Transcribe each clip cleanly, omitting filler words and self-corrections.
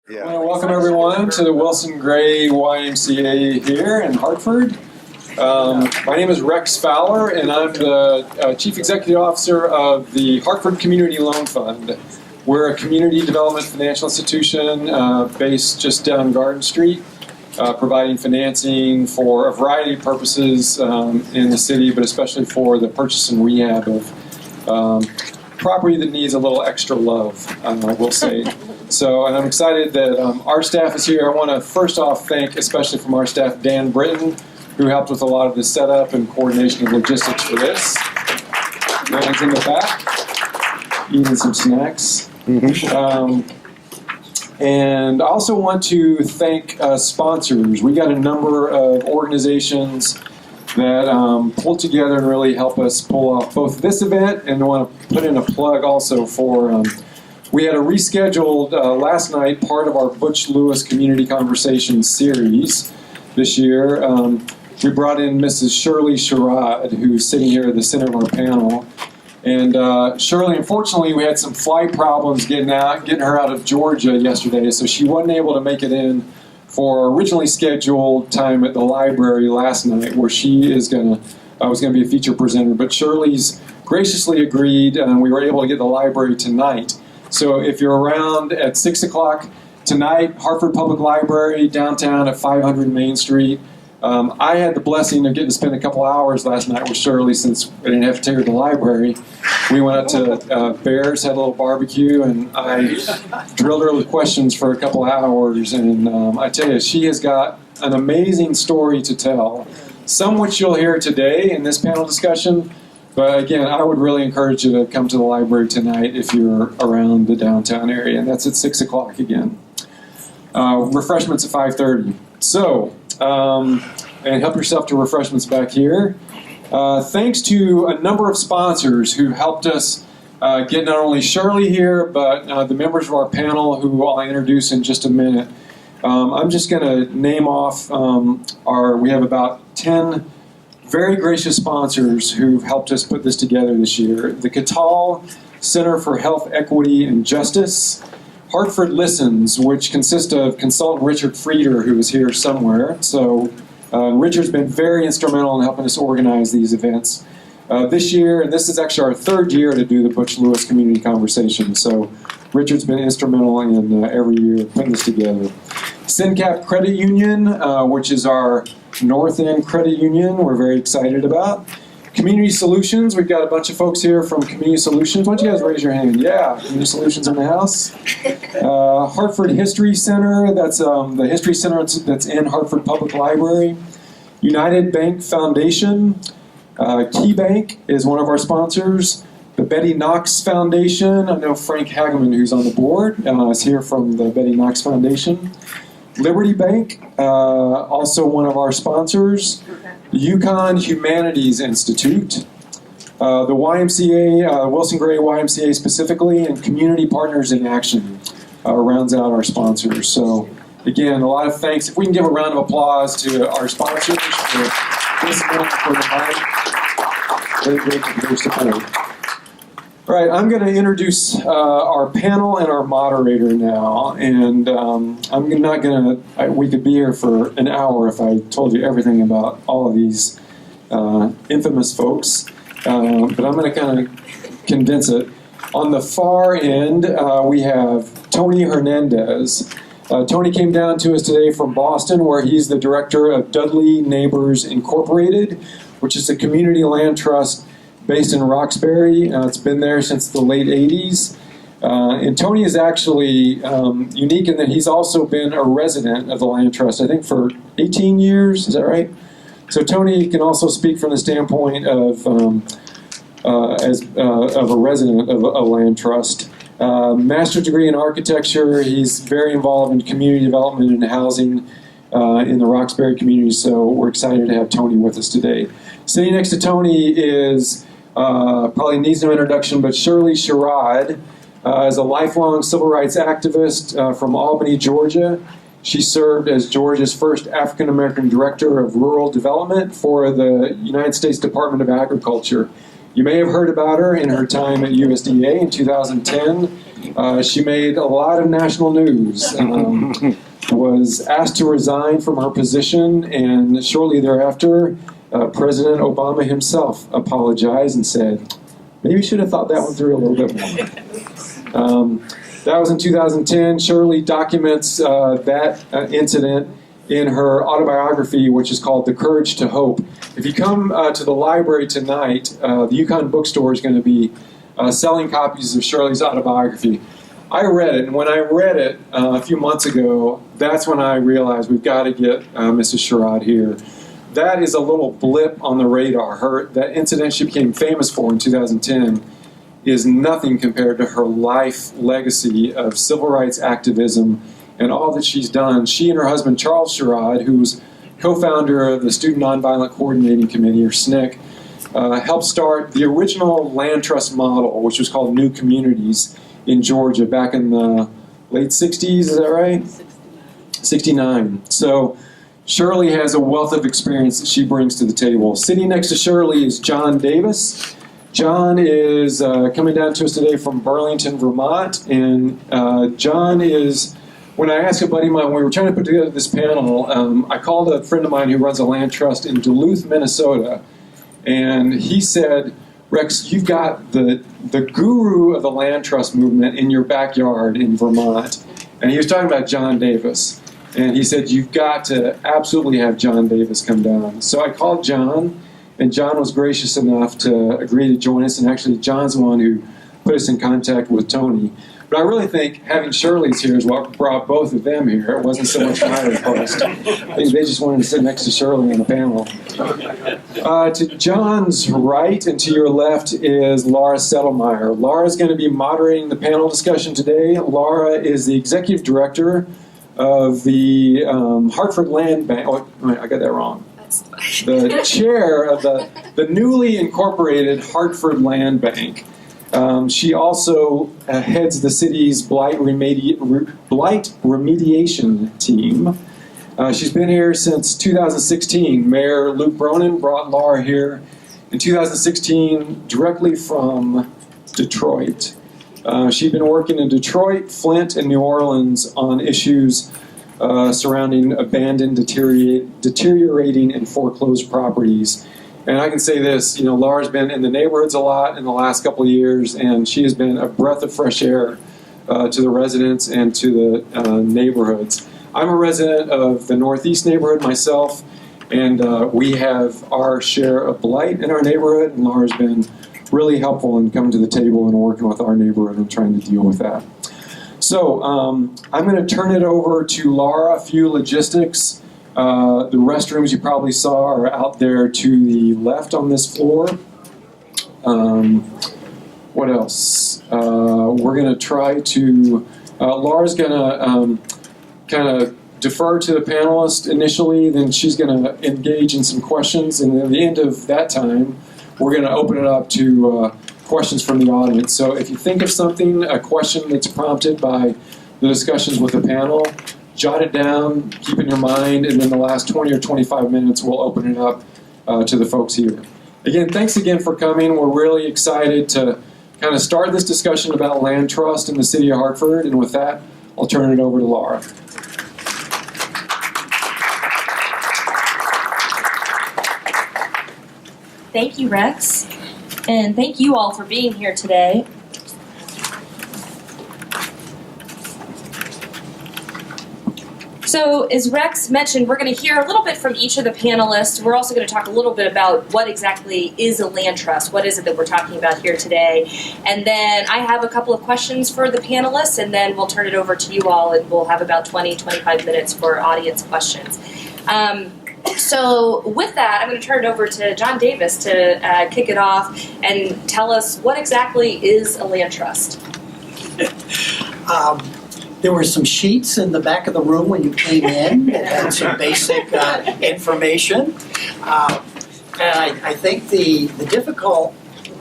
Yeah. I want to welcome everyone to the Wilson Gray YMCA here in Hartford. My name is Rex Fowler, and I'm the Chief Executive Officer of the Hartford Community Loan Fund. We're a community development financial institution based just down Garden Street, providing financing for a variety of purposes in the city, but especially for the purchase and rehab of property that needs a little extra love, we'll say. So, and I'm excited that our staff is here. I want to first off thank, especially from our staff, Dan Britton, who helped with a lot of the setup and coordination of logistics for this. Dan's in the back, eating some snacks. And I also want to thank sponsors. We got a number of organizations that pulled together and really help us pull off both this event, and I want to put in a plug also for, we had a rescheduled last night, part of our Butch Lewis Community Conversations series this year. We brought in Mrs. Shirley Sherrod, who's sitting here at the center of our panel. And Shirley, unfortunately, we had some flight problems getting her out of Georgia yesterday, so she wasn't able to make it in for originally scheduled time at the library last night, where she was going to be a feature presenter. But Shirley's graciously agreed, and we were able to get the library tonight. So if you're around at 6 o'clock tonight, Hartford Public Library, downtown at 500 Main Street. I had the blessing of getting to spend a couple hours last night with Shirley since I didn't have to take her to the library. We went up to Bears, had a little barbecue, and I drilled her with questions for a couple hours. And I tell you, she has got an amazing story to tell, some which you'll hear today in this panel discussion. But again, I would really encourage you to come to the library tonight if you're around the downtown area, and that's at 6 o'clock again. Refreshments at 5:30. So, and help yourself to refreshments back here. Thanks to a number of sponsors who helped us get not only Shirley here, but the members of our panel, who I'll introduce in just a minute. I'm just going to name off we have about 10 very gracious sponsors who've helped us put this together this year. The Cattell Center for Health, Equity, and Justice. Hartford Listens, which consists of consultant Richard Frieder, who is here somewhere. So Richard's been very instrumental in helping us organize these events this year, and this is actually our third year to do the Butch Lewis Community Conversation. So Richard's been instrumental in every year putting this together. SynCap Credit Union, which is our North End Credit Union, we're very excited about. Community Solutions, we've got a bunch of folks here from Community Solutions. Why don't you guys raise your hand? Yeah, Community Solutions in the house. Hartford History Center, that's the History Center that's in Hartford Public Library. United Bank Foundation. Key Bank is one of our sponsors. The Betty Knox Foundation, I know Frank Hageman, who's on the board, is here from the Betty Knox Foundation. Liberty Bank, also one of our sponsors. Yukon Humanities Institute, the YMCA, Wilson Gray YMCA specifically, and Community Partners in Action rounds out our sponsors. So again, a lot of thanks. If we can give a round of applause to our sponsors for this event, for the night. Very grateful for their support. All right, I'm going to introduce our panel and our moderator now, and I'm not going to, we could be here for an hour if I told you everything about all of these infamous folks, but I'm going to kind of condense it. On the far end, we have Tony Hernandez. Tony came down to us today from Boston, where he's the director of Dudley Neighbors Incorporated, which is a community land trust based in Roxbury. It's been there since the late 80s. And Tony is actually unique in that he's also been a resident of the Land Trust, I think for 18 years, is that right? So Tony can also speak from the standpoint of a resident of a land trust. Master's degree in architecture. He's very involved in community development and housing in the Roxbury community, so we're excited to have Tony with us today. Sitting next to Tony is probably needs no introduction, but Shirley Sherrod is a lifelong civil rights activist from Albany, Georgia. She served as Georgia's first African-American director of rural development for the United States Department of Agriculture. You may have heard about her in her time at USDA in 2010. She made a lot of national news. Was asked to resign from her position, and shortly thereafter, President Obama himself apologized and said, maybe you should have thought that one through a little bit more. That was in 2010. Shirley documents that incident in her autobiography, which is called The Courage to Hope. If you come to the library tonight, the Yukon Bookstore is going to be selling copies of Shirley's autobiography. I read it, and when I read it a few months ago, that's when I realized we've got to get Mrs. Sherrod here. That is a little blip on the radar. That incident she became famous for in 2010 is nothing compared to her life legacy of civil rights activism and all that she's done. She and her husband, Charles Sherrod, who's co-founder of the Student Nonviolent Coordinating Committee, or SNCC, helped start the original land trust model, which was called New Communities, in Georgia back in the late 60s, is that right? 69. So Shirley has a wealth of experience that she brings to the table. Sitting next to Shirley is John Davis. John is coming down to us today from Burlington, Vermont, and John is, when I asked a buddy of mine, when we were trying to put together this panel, I called a friend of mine who runs a land trust in Duluth, Minnesota, and he said, Rex, you've got the guru of the land trust movement in your backyard in Vermont. And he was talking about John Davis. And he said, you've got to absolutely have John Davis come down. So I called John, and John was gracious enough to agree to join us. And actually, John's the one who put us in contact with Tony. But I really think having Shirley's here is what brought both of them here. It wasn't so much my request. I think they just wanted to sit next to Shirley on the panel. To John's right and to your left is Laura Settlemyer. Laura's going to be moderating the panel discussion today. Laura is the executive director of the Hartford Land Bank. Oh, wait, I got that wrong. The chair of the newly incorporated Hartford Land Bank. She also heads the city's blight remediation team. She's been here since 2016. Mayor Luke Bronin brought Laura here in 2016 directly from Detroit. She'd been working in Detroit, Flint, and New Orleans on issues surrounding abandoned, deteriorating, and foreclosed properties. And I can say this, Laura's been in the neighborhoods a lot in the last couple of years, and she has been a breath of fresh air to the residents and to the neighborhoods. I'm a resident of the Northeast neighborhood myself, and we have our share of blight in our neighborhood, and Laura's been really helpful in coming to the table and working with our neighborhood and trying to deal with that. So I'm going to turn it over to Laura. A few logistics. The restrooms you probably saw are out there to the left on this floor. What else? We're going to try to... Laura's going to kind of defer to the panelists initially, then she's going to engage in some questions, and at the end of that time, we're going to open it up to questions from the audience. So if you think of something, a question that's prompted by the discussions with the panel, jot it down, keep it in your mind, and then the last 20 or 25 minutes, we'll open it up to the folks here. Again, thanks again for coming. We're really excited to kind of start this discussion about land trust in the city of Hartford, and with that, I'll turn it over to Laura. Thank you, Rex, and thank you all for being here today. So, as Rex mentioned, we're going to hear a little bit from each of the panelists. We're also going to talk a little bit about what exactly is a land trust. What is it that we're talking about here today? And then I have a couple of questions for the panelists, and then we'll turn it over to you all, and we'll have about 20-25 minutes for audience questions. So with that, I'm going to turn it over to John Davis to kick it off and tell us what exactly is a land trust. There were some sheets in the back of the room when you came in that had some basic information. And I think the difficult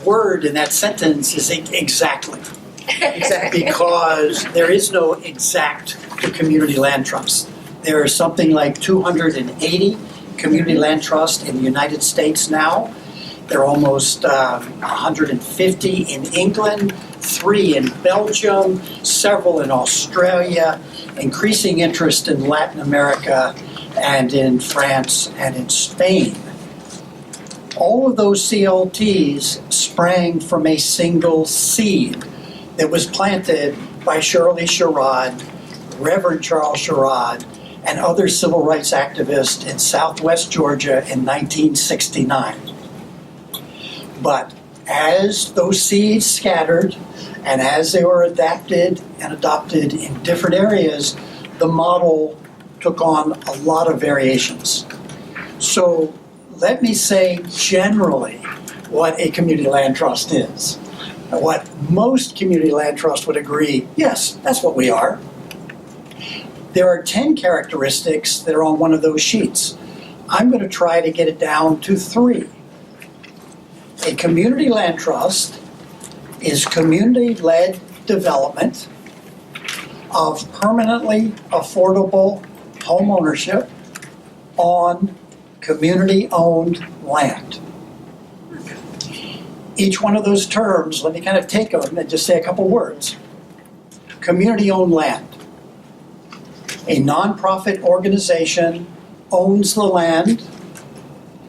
word in that sentence is exactly. Exactly. Because there is no exact community land trust. There are something like 280 community land trusts in the United States now. There are almost 150 in England, 3 in Belgium, several in Australia, increasing interest in Latin America and in France and in Spain. All of those CLTs sprang from a single seed that was planted by Shirley Sherrod, Reverend Charles Sherrod, and other civil rights activists in Southwest Georgia in 1969. But as those seeds scattered and as they were adapted and adopted in different areas, the model took on a lot of variations. So let me say generally what a community land trust is. What most community land trusts would agree, yes, that's what we are. There are 10 characteristics that are on one of those sheets. I'm going to try to get it down to 3. A community land trust is community-led development of permanently affordable home ownership on community-owned land. Each one of those terms, let me kind of take them and just say a couple words. Community-owned land. A nonprofit organization owns the land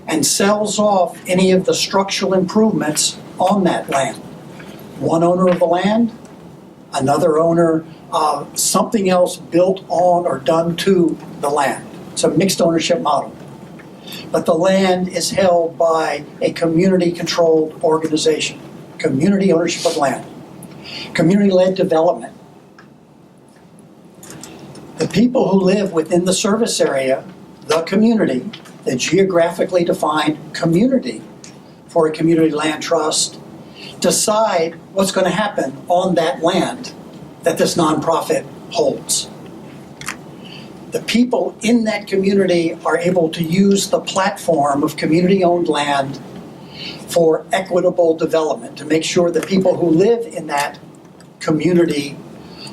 and sells off any of the structural improvements on that land. One owner of the land, another owner of something else built on or done to the land. It's a mixed ownership model. But the land is held by a community-controlled organization. Community ownership of land. Community-led development. The people who live within the service area, the community, the geographically defined community for a community land trust, decide what's going to happen on that land that this nonprofit holds. The people in that community are able to use the platform of community-owned land for equitable development, to make sure that people who live in that community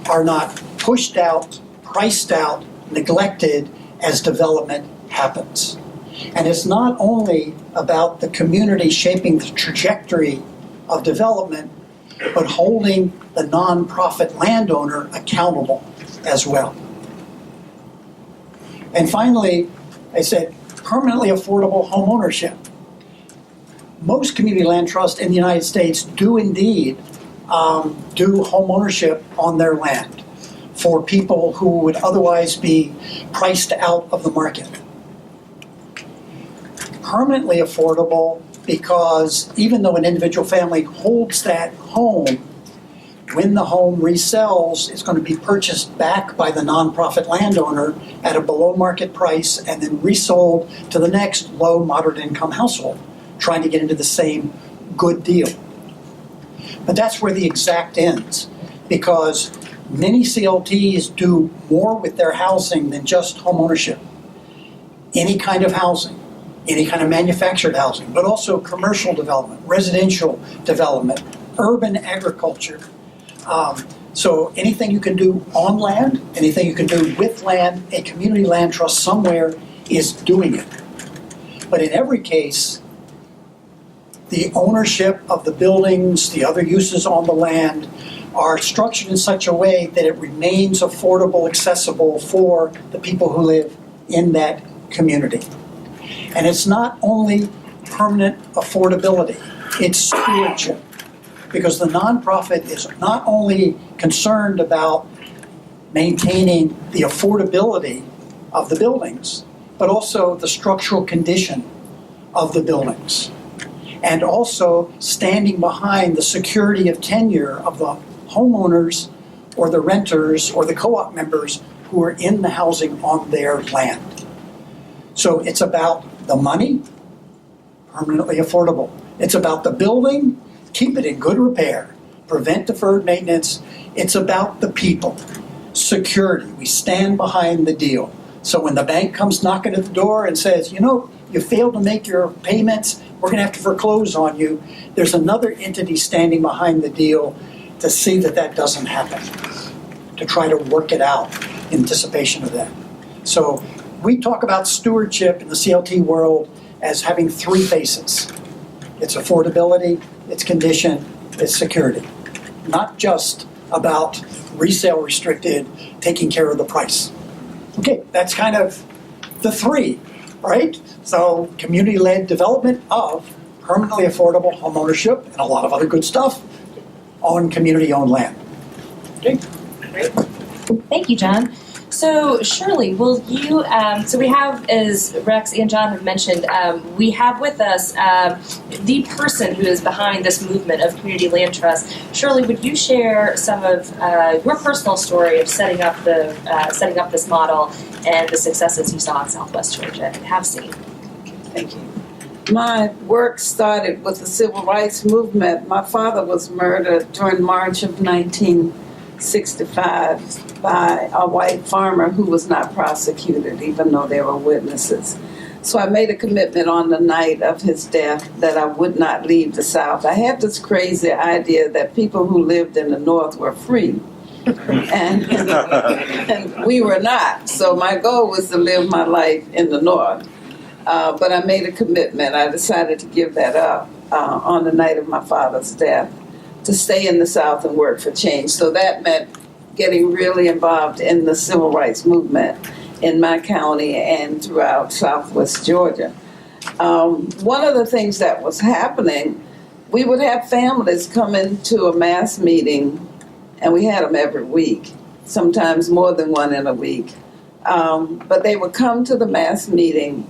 are not pushed out, priced out, neglected as development happens. And it's not only about the community shaping the trajectory of development, but holding the nonprofit landowner accountable as well. And finally, I said permanently affordable home ownership. Most community land trusts in the United States do indeed do home ownership on their land for people who would otherwise be priced out of the market. Permanently affordable because even though an individual family holds that home, when the home resells, it's going to be purchased back by the nonprofit landowner at a below market price and then resold to the next low moderate income household, trying to get into the same good deal. But that's where the exact ends, because many CLTs do more with their housing than just home ownership. Any kind of housing, any kind of manufactured housing, but also commercial development, residential development, urban agriculture. So anything you can do on land, anything you can do with land, a community land trust somewhere is doing it. But in every case, the ownership of the buildings, the other uses on the land are structured in such a way that it remains affordable, accessible for the people who live in that community. And it's not only permanent affordability, it's stewardship. Because the nonprofit is not only concerned about maintaining the affordability of the buildings, but also the structural condition of the buildings. And also standing behind the security of tenure of the homeowners or the renters or the co-op members who are in the housing on their land. So it's about the money, permanently affordable. It's about the building, keep it in good repair, prevent deferred maintenance. It's about the people, security. We stand behind the deal. So when the bank comes knocking at the door and says, you know, you failed to make your payments, we're going to have to foreclose on you, there's another entity standing behind the deal to see that that doesn't happen, to try to work it out in anticipation of that. So we talk about stewardship in the CLT world as having 3 faces. It's affordability, it's condition, it's security. not just about resale restricted, taking care of the price. Okay, that's kind of the three, right? So community-led development of permanently affordable home ownership and a lot of other good stuff on community-owned land. Okay. Great. Thank you, John. So Shirley, will you, so we have, as Rex and John have mentioned, we have with us the person who is behind this movement of Community Land Trust. Shirley, would you share some of your personal story of setting up this model and the successes you saw in Southwest Georgia and have seen? Thank you. My work started with the civil rights movement. My father was murdered during March of 1965 by a white farmer who was not prosecuted, even though there were witnesses. So I made a commitment on the night of his death that I would not leave the South. I had this crazy idea that people who lived in the North were free. And we were not. So my goal was to live my life in the North. But I made a commitment. I decided to give that up on the night of my father's death, to stay in the South and work for change. So that meant getting really involved in the civil rights movement in my county and throughout Southwest Georgia. One of the things that was happening, we would have families come into a mass meeting, and we had them every week, sometimes more than one in a week. But they would come to the mass meeting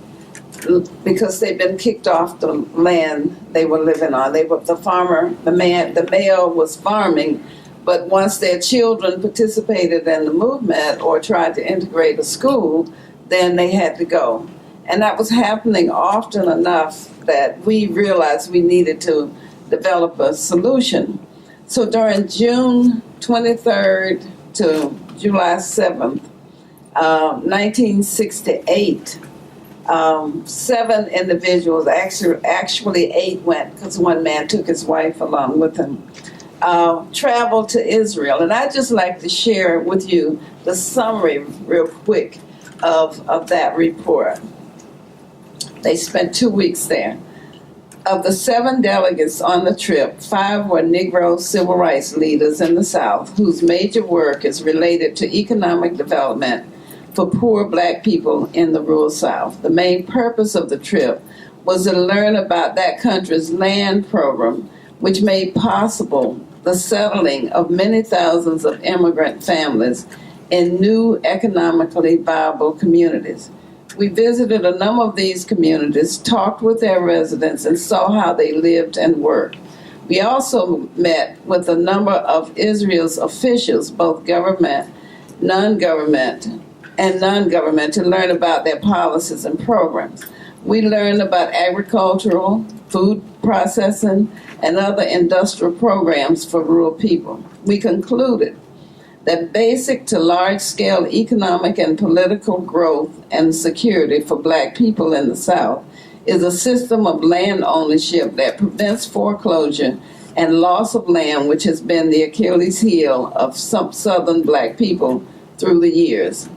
because they'd been kicked off the land they were living on. The male was farming, but once their children participated in the movement or tried to integrate a school, then they had to go. And that was happening often enough that we realized we needed to develop a solution. So during June 23rd to July 7th, 1968, 7 individuals, actually 8 went, because one man took his wife along with him, traveled to Israel. And I'd just like to share with you the summary real quick of that report. They spent 2 weeks there. Of the 7 delegates on the trip, 5 were Negro civil rights leaders in the South, whose major work is related to economic development for poor black people in the rural South. The main purpose of the trip was to learn about that country's land program, which made possible the settling of many thousands of immigrant families in new economically viable communities. We visited a number of these communities, talked with their residents, and saw how they lived and worked. We also met with a number of Israel's officials, both government, non-government, to learn about their policies and programs. We learned about agricultural, food processing, and other industrial programs for rural people. We concluded that basic to large-scale economic and political growth and security for black people in the South is a system of land ownership that prevents foreclosure and loss of land, which has been the Achilles heel of some Southern black people through the years.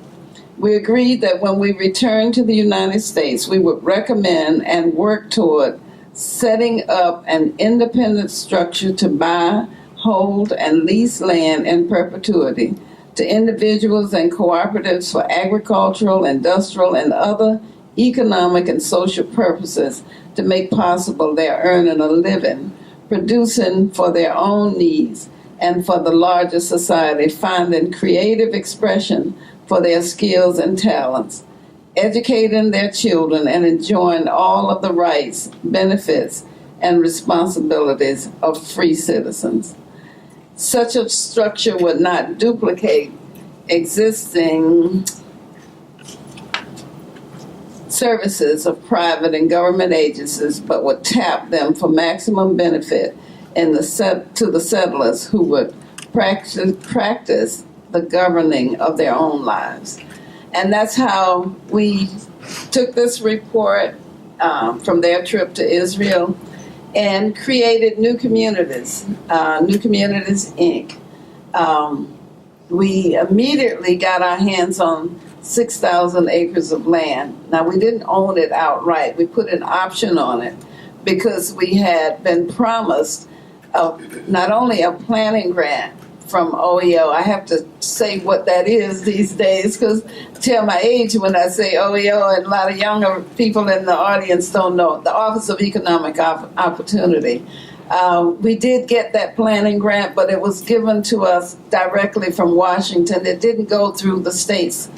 We agreed that when we returned to the United States, we would recommend and work toward setting up an independent structure to buy, hold, and lease land in perpetuity to individuals and cooperatives for agricultural, industrial, and other economic and social purposes to make possible their earning a living, producing for their own needs and for the larger society, finding creative expression for their skills and talents, educating their children, and enjoying all of the rights, benefits, and responsibilities of free citizens. Such a structure would not duplicate existing services of private and government agencies, but would tap them for maximum benefit to the settlers who would practice the governing of their own lives. And that's how we took this report from their trip to Israel and created New Communities, New Communities, Inc. We immediately got our hands on 6,000 acres of land. Now, we didn't own it outright. We put an option on it because we had been promised not only a planning grant from OEO. I have to say what that is these days because tell my age when I say OEO, and a lot of younger people in the audience don't know. The Office of Economic Opportunity. We did get that planning grant, but it was given to us directly from Washington. It didn't go through the state's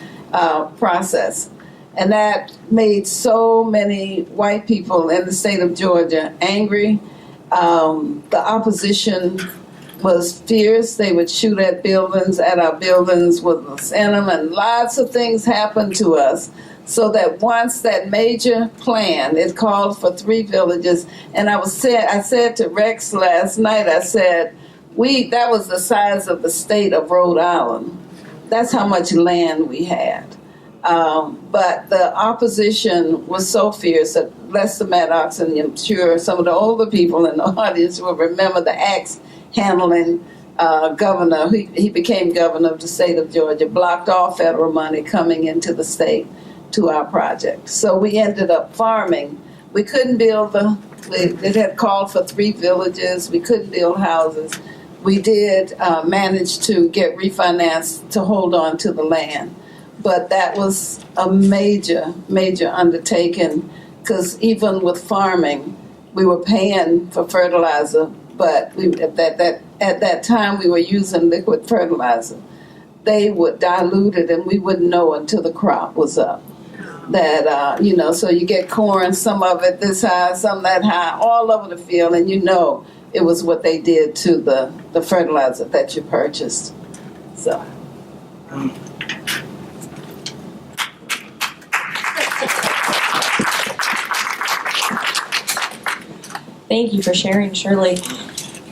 process. And that made so many white people in the state of Georgia angry. The opposition was fierce. They would shoot at our buildings with us in them, and lots of things happened to us. So that once that major plan, it called for 3 villages, and I said to Rex last night, I said, that was the size of the state of Rhode Island. That's how much land we had. But the opposition was so fierce that Lester Maddox, and I'm sure some of the older people in the audience will remember the axe handling governor. He became governor of the state of Georgia, blocked all federal money coming into the state to our project. So we ended up farming. We couldn't build it had called for 3 villages. We couldn't build houses. We did manage to get refinanced to hold on to the land. But that was a major, major undertaking because even with farming, we were paying for fertilizer, but at that time we were using liquid fertilizer. They would dilute it and we wouldn't know until the crop was up. That, so you get corn, some of it this high, some that high, all over the field, and it was what they did to the fertilizer that you purchased. So. Thank you for sharing, Shirley.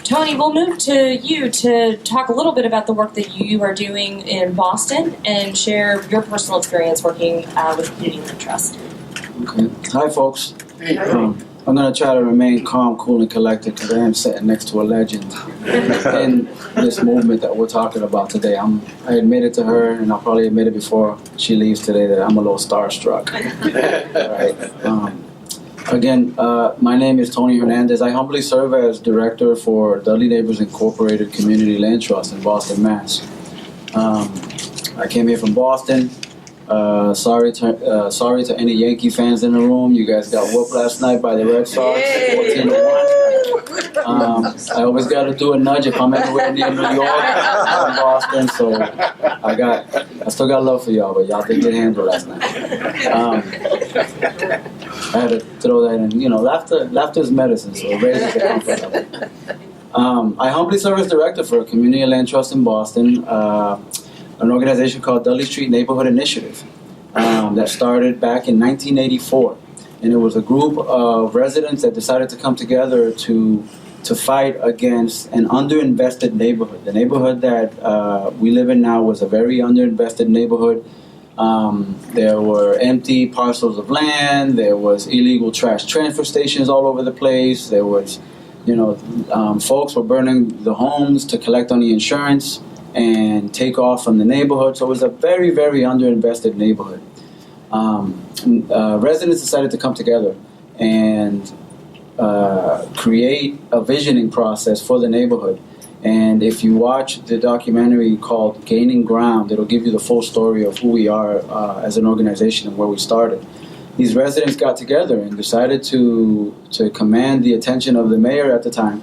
Tony, we'll move to you to talk a little bit about the work that you are doing in Boston and share your personal experience working with Community Land Trust. Okay. Hi, folks. I'm going to try to remain calm, cool, and collected because I am sitting next to a legend in this movement that we're talking about today. I admitted to her, and I'll probably admit it before she leaves today, that I'm a little starstruck. Right? Again, my name is Tony Hernandez. I humbly serve as director for Dudley Neighbors Incorporated Community Land Trust in Boston, Mass. I came here from Boston. Sorry to any Yankee fans in the room. You guys got whooped last night by the Red Sox, 14-1. I always got to do a nudge if I'm anywhere near New York or Boston. So I still got love for y'all, but y'all did get handled last night. I had to throw that in. Laughter is medicine, so it raises the comfort level. I humbly serve as director for Community Land Trust in Boston, an organization called Dudley Street Neighborhood Initiative that started back in 1984. And it was a group of residents that decided to come together to fight against an underinvested neighborhood. The neighborhood that we live in now was a very underinvested neighborhood. There were empty parcels of land. There was illegal trash transfer stations all over the place. There was, folks were burning the homes to collect on the insurance and take off from the neighborhood. So it was a very, very underinvested neighborhood. Residents decided to come together and create a visioning process for the neighborhood. And if you watch the documentary called Gaining Ground, it'll give you the full story of who we are as an organization and where we started. These residents got together and decided to command the attention of the mayor at the time,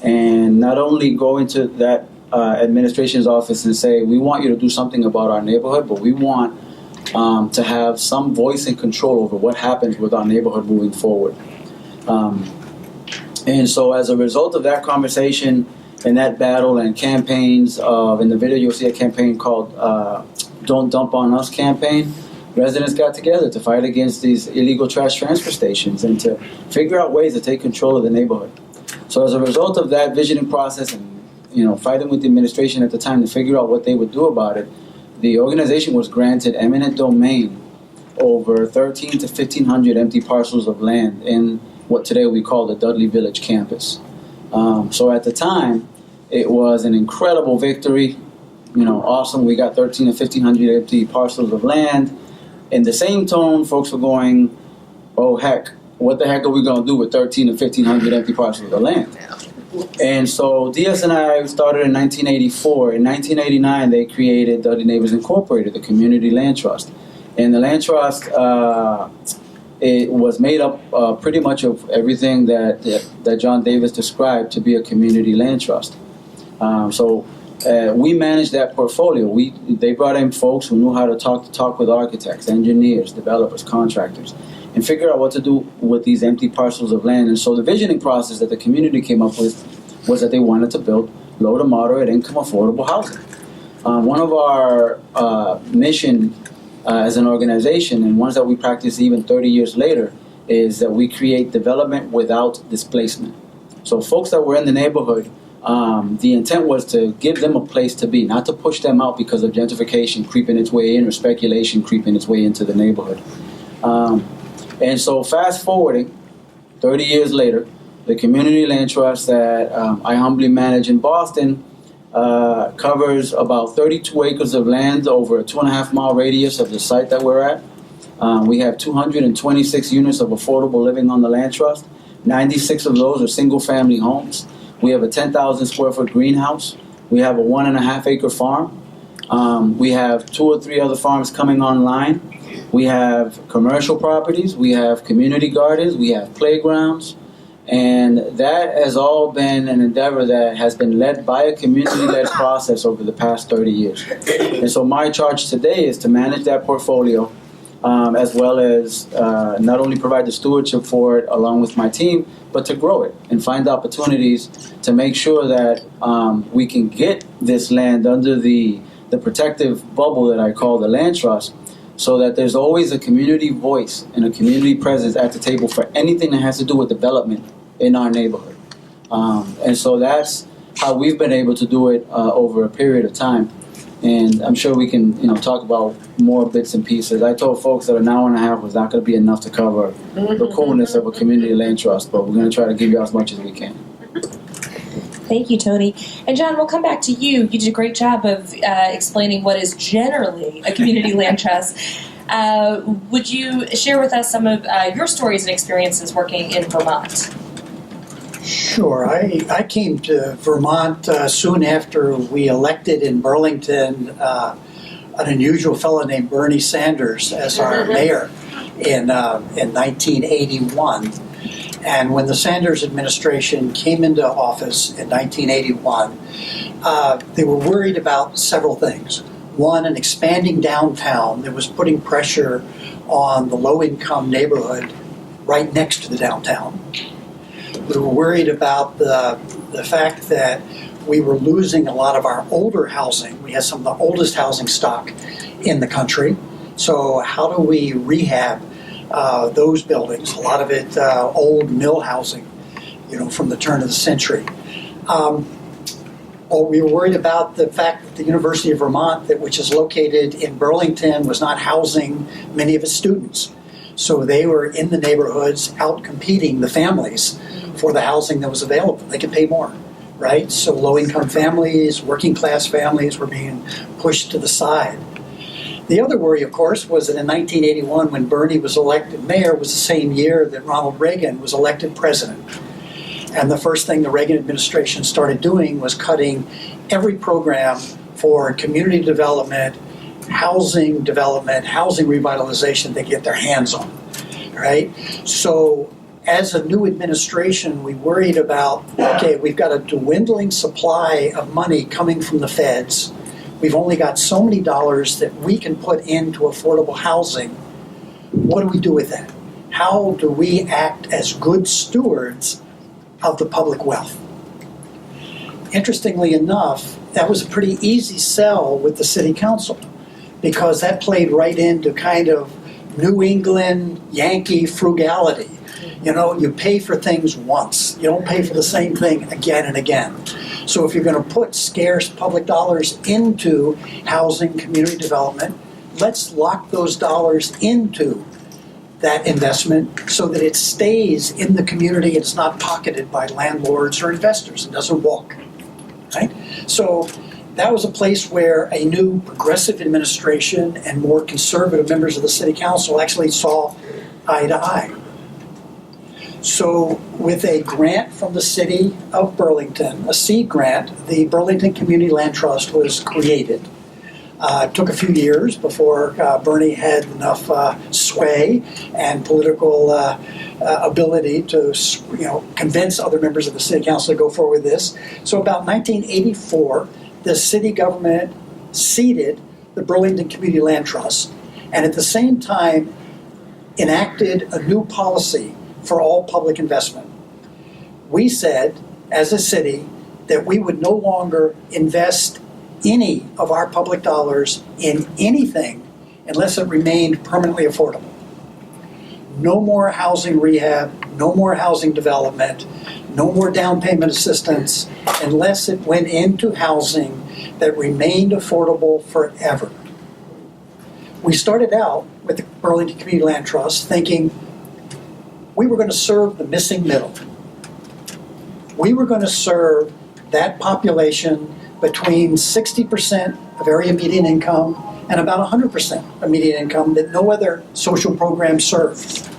and not only go into that administration's office and say, we want you to do something about our neighborhood, but we want to have some voice and control over what happens with our neighborhood moving forward. And so as a result of that conversation and that battle and campaigns in the video, you'll see a campaign called Don't Dump on Us campaign. Residents got together to fight against these illegal trash transfer stations and to figure out ways to take control of the neighborhood. So as a result of that visioning process and fighting with the administration at the time to figure out what they would do about it, the organization was granted eminent domain over 1,300 to 1,500 empty parcels of land in what today we call the Dudley Village campus. So at the time, it was an incredible victory. Awesome. We got 1,300 to 1,500 empty parcels of land. In the same tone, folks were going, oh heck, what the heck are we going to do with 1,300 to 1,500 empty parcels of land? And so DS&I started in 1984. In 1989, they created Dudley Neighbors Incorporated, the Community Land Trust. And the Land Trust, it was made up pretty much of everything that John Davis described to be a community land trust. We managed that portfolio. They brought in folks who knew how to talk with architects, engineers, developers, contractors, and figure out what to do with these empty parcels of land. And so the visioning process that the community came up with was that they wanted to build low to moderate income affordable housing. One of our mission as an organization, and ones that we practice even 30 years later, is that we create development without displacement. So folks that were in the neighborhood, the intent was to give them a place to be, not to push them out because of gentrification creeping its way in or speculation creeping its way into the neighborhood. And so fast forwarding, 30 years later, the Community Land Trust that I humbly manage in Boston covers about 32 acres of land over a 2.5-mile radius of the site that we're at. We have 226 units of affordable living on the land trust. 96 of those are single-family homes. We have a 10,000 square foot greenhouse. We have a 1.5 acre farm. We have 2 or 3 other farms coming online. We have commercial properties. We have community gardens. We have playgrounds. And that has all been an endeavor that has been led by a community-led process over the past 30 years. And so my charge today is to manage that portfolio, as well as not only provide the stewardship for it along with my team, but to grow it and find opportunities to make sure that we can get this land under the protective bubble that I call the land trust, so that there's always a community voice and a community presence at the table for anything that has to do with development in our neighborhood. And so that's how we've been able to do it over a period of time. And I'm sure we can, talk about more bits and pieces. I told folks that an hour and a half was not going to be enough to cover the coolness of a community land trust, but we're going to try to give you as much as we can. Thank you, Tony. And John, we'll come back to you. You did a great job of explaining what is generally a community land trust. Would you share with us some of your stories and experiences working in Vermont? Sure. I came to Vermont soon after we elected in Burlington an unusual fellow named Bernie Sanders as our mayor in 1981. And when the Sanders administration came into office in 1981, they were worried about several things. One, an expanding downtown that was putting pressure on the low-income neighborhood right next to the downtown. We were worried about the fact that we were losing a lot of our older housing. We had some of the oldest housing stock in the country. So how do we rehab those buildings? A lot of it old mill housing, from the turn of the century. We were worried about the fact that the University of Vermont, which is located in Burlington, was not housing many of its students. So they were in the neighborhoods out competing the families for the housing that was available. They could pay more, right? So low-income families, working-class families were being pushed to the side. The other worry, of course, was that in 1981, when Bernie was elected mayor, was the same year that Ronald Reagan was elected president. And the first thing the Reagan administration started doing was cutting every program for community development, housing revitalization they could get their hands on, right? So as a new administration, we worried about, okay, we've got a dwindling supply of money coming from the feds. We've only got so many dollars that we can put into affordable housing. What do we do with that? How do we act as good stewards of the public wealth? Interestingly enough, that was a pretty easy sell with the city council, because that played right into kind of New England Yankee frugality. You pay for things once. You don't pay for the same thing again and again. So if you're going to put scarce public dollars into housing, community development, let's lock those dollars into that investment so that it stays in the community and it's not pocketed by landlords or investors and doesn't walk, right? So that was a place where a new progressive administration and more conservative members of the city council actually saw eye to eye. So with a grant from the city of Burlington, a seed grant, the Burlington Community Land Trust was created. It took a few years before Bernie had enough sway and political ability to, convince other members of the city council to go forward with this. So about 1984, the city government seeded the Burlington Community Land Trust, and at the same time enacted a new policy for all public investment. We said, as a city, that we would no longer invest any of our public dollars in anything unless it remained permanently affordable. No more housing rehab, no more housing development, no more down payment assistance unless it went into housing that remained affordable forever. We started out with the Burlington Community Land Trust thinking we were going to serve the missing middle. We were going to serve that population between 60% of area median income and about 100% of median income that no other social program served.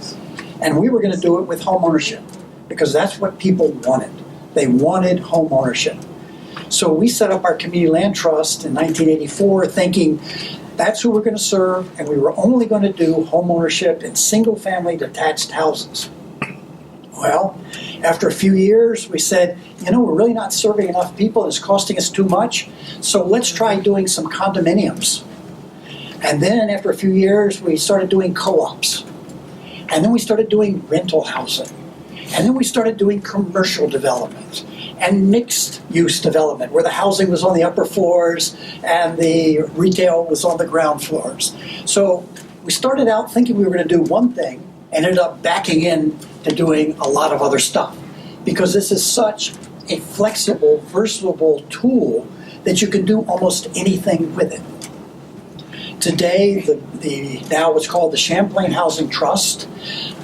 And we were going to do it with home ownership because that's what people wanted. They wanted home ownership. So we set up our community land trust in 1984 thinking that's who we're going to serve, and we were only going to do home ownership in single-family detached houses. Well, after a few years, we said, we're really not serving enough people. It's costing us too much. So let's try doing some condominiums. And then after a few years, we started doing co-ops. And then we started doing rental housing. And then we started doing commercial development and mixed-use development, where the housing was on the upper floors and the retail was on the ground floors. So we started out thinking we were going to do one thing, ended up backing in to doing a lot of other stuff, because this is such a flexible, versatile tool that you can do almost anything with it. Today, the now what's called the Champlain Housing Trust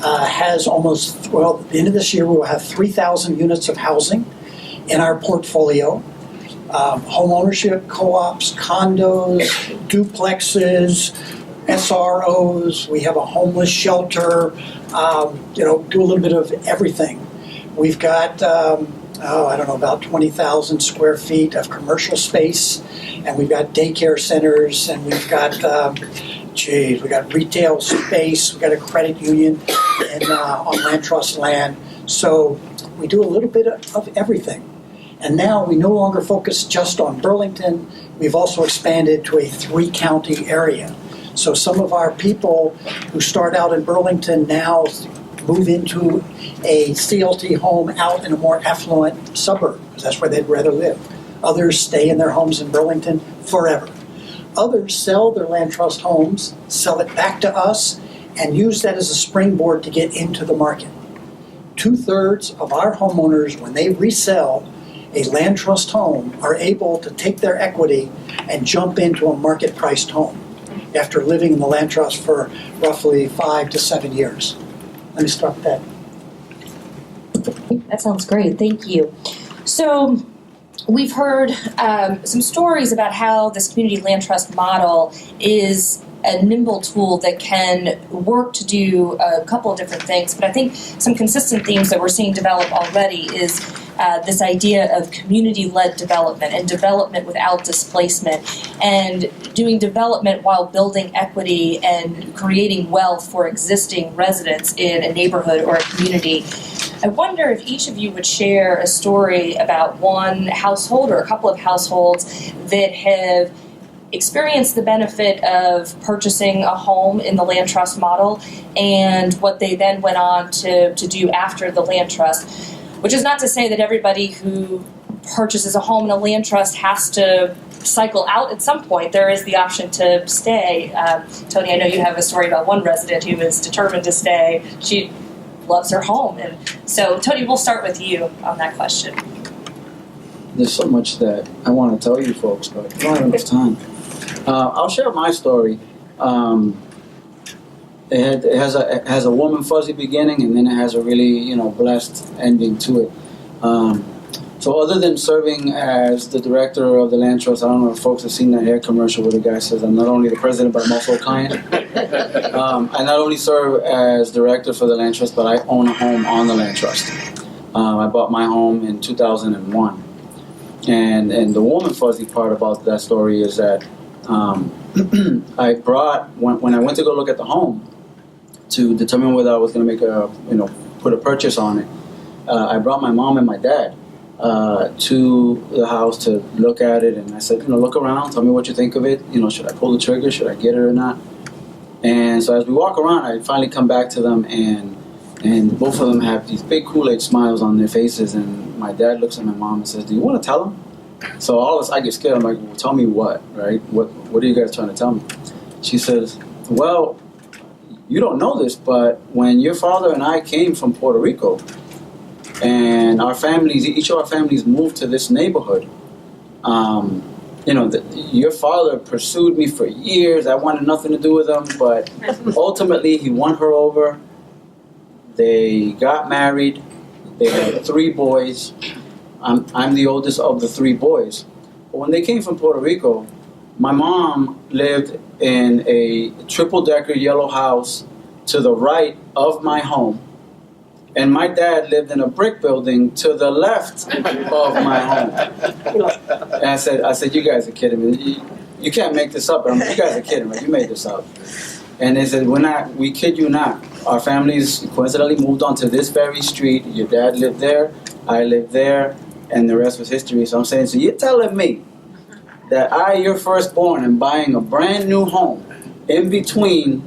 has at the end of this year, we will have 3,000 units of housing in our portfolio. Home ownership, co-ops, condos, duplexes, SROs. We have a homeless shelter. Do a little bit of everything. We've got about 20,000 square feet of commercial space, and we've got daycare centers, and we've got we got retail space. We've got a credit union on land trust land. So we do a little bit of everything. And now we no longer focus just on Burlington. We've also expanded to a 3-county area. So some of our people who start out in Burlington now move into a CLT home out in a more affluent suburb, because that's where they'd rather live. Others stay in their homes in Burlington forever. Others sell their land trust homes, sell it back to us, and use that as a springboard to get into the market. 2/3 of our homeowners, when they resell a land trust home, are able to take their equity and jump into a market-priced home after living in the land trust for roughly 5 to 7 years. Let me stop that. That sounds great. Thank you. So we've heard some stories about how this community land trust model is a nimble tool that can work to do a couple of different things. But I think some consistent themes that we're seeing develop already is this idea of community-led development and development without displacement, and doing development while building equity and creating wealth for existing residents in a neighborhood or a community. I wonder if each of you would share a story about one household or a couple of households that have experienced the benefit of purchasing a home in the land trust model and what they then went on to do after the land trust. Which is not to say that everybody who purchases a home in a land trust has to cycle out at some point. There is the option to stay. Tony, I know you have a story about one resident who is determined to stay. She loves her home. And so, Tony, we'll start with you on that question. There's so much that I want to tell you folks, but I don't have enough time. I'll share my story. It has a warm and fuzzy beginning, and then it has a really blessed ending to it. So other than serving as the director of the land trust, I don't know if folks have seen that hair commercial where the guy says, I'm not only the president, but I'm also a client. I not only serve as director for the land trust, but I own a home on the land trust. I bought my home in 2001. And the warm and fuzzy part about that story is that I brought, when I went to go look at the home to determine whether I was going to make put a purchase on it, I brought my mom and my dad to the house to look at it, and I said, look around, tell me what you think of it. Should I pull the trigger? Should I get it or not? And so as we walk around, I finally come back to them, and both of them have these big Kool-Aid smiles on their faces, and my dad looks at my mom and says, do you want to tell them? So all of us, I get scared. I'm like, well, tell me what, right? What are you guys trying to tell me? She says, well, you don't know this, but when your father and I came from Puerto Rico, and our families, each of our families moved to this neighborhood, your father pursued me for years. I wanted nothing to do with him, but ultimately he won her over. They got married. They had 3 boys. I'm the oldest of the 3 boys. But when they came from Puerto Rico, my mom lived in a triple-decker yellow house to the right of my home, and my dad lived in a brick building to the left of my home. And I said, you guys are kidding me. You can't make this up. You guys are kidding me. You made this up. And they said, we kid you not. Our families coincidentally moved onto this very street. Your dad lived there, I lived there, and the rest was history. So I'm saying, so you're telling me that your firstborn, am buying a brand new home in between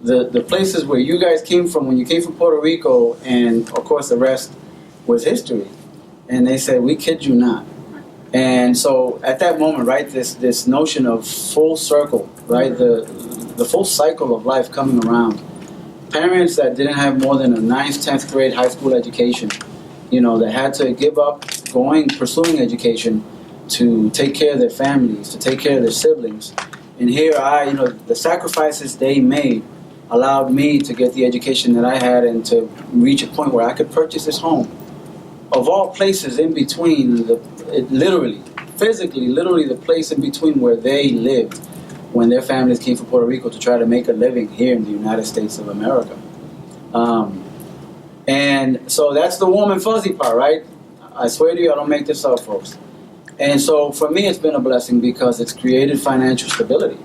the places where you guys came from when you came from Puerto Rico, and of course the rest was history. And they said, we kid you not. And so at that moment, right, this notion of full circle, right, the full cycle of life coming around. Parents that didn't have more than a 9th, 10th grade high school education, that had to give up pursuing education to take care of their families, to take care of their siblings. And here the sacrifices they made allowed me to get the education that I had and to reach a point where I could purchase this home. Of all places in between, physically, the place in between where they lived when their families came from Puerto Rico to try to make a living here in the United States of America. And so that's the warm and fuzzy part, right? I swear to you, I don't make this up, folks. And so for me, it's been a blessing because it's created financial stability.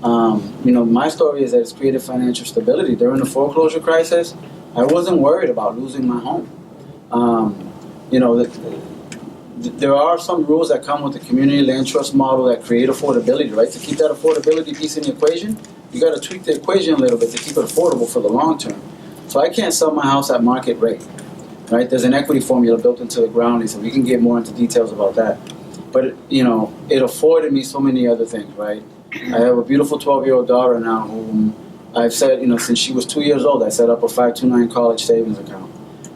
My story is that it's created financial stability. During the foreclosure crisis, I wasn't worried about losing my home. There are some rules that come with the community land trust model that create affordability, right? To keep that affordability piece in the equation, you got to tweak the equation a little bit to keep it affordable for the long term. So I can't sell my house at market rate, right? There's an equity formula built into the ground, so we can get more into details about that. But, it afforded me so many other things, right? I have a beautiful 12-year-old daughter now whom I've said, since she was 2 years old, I set up a 529 college savings account.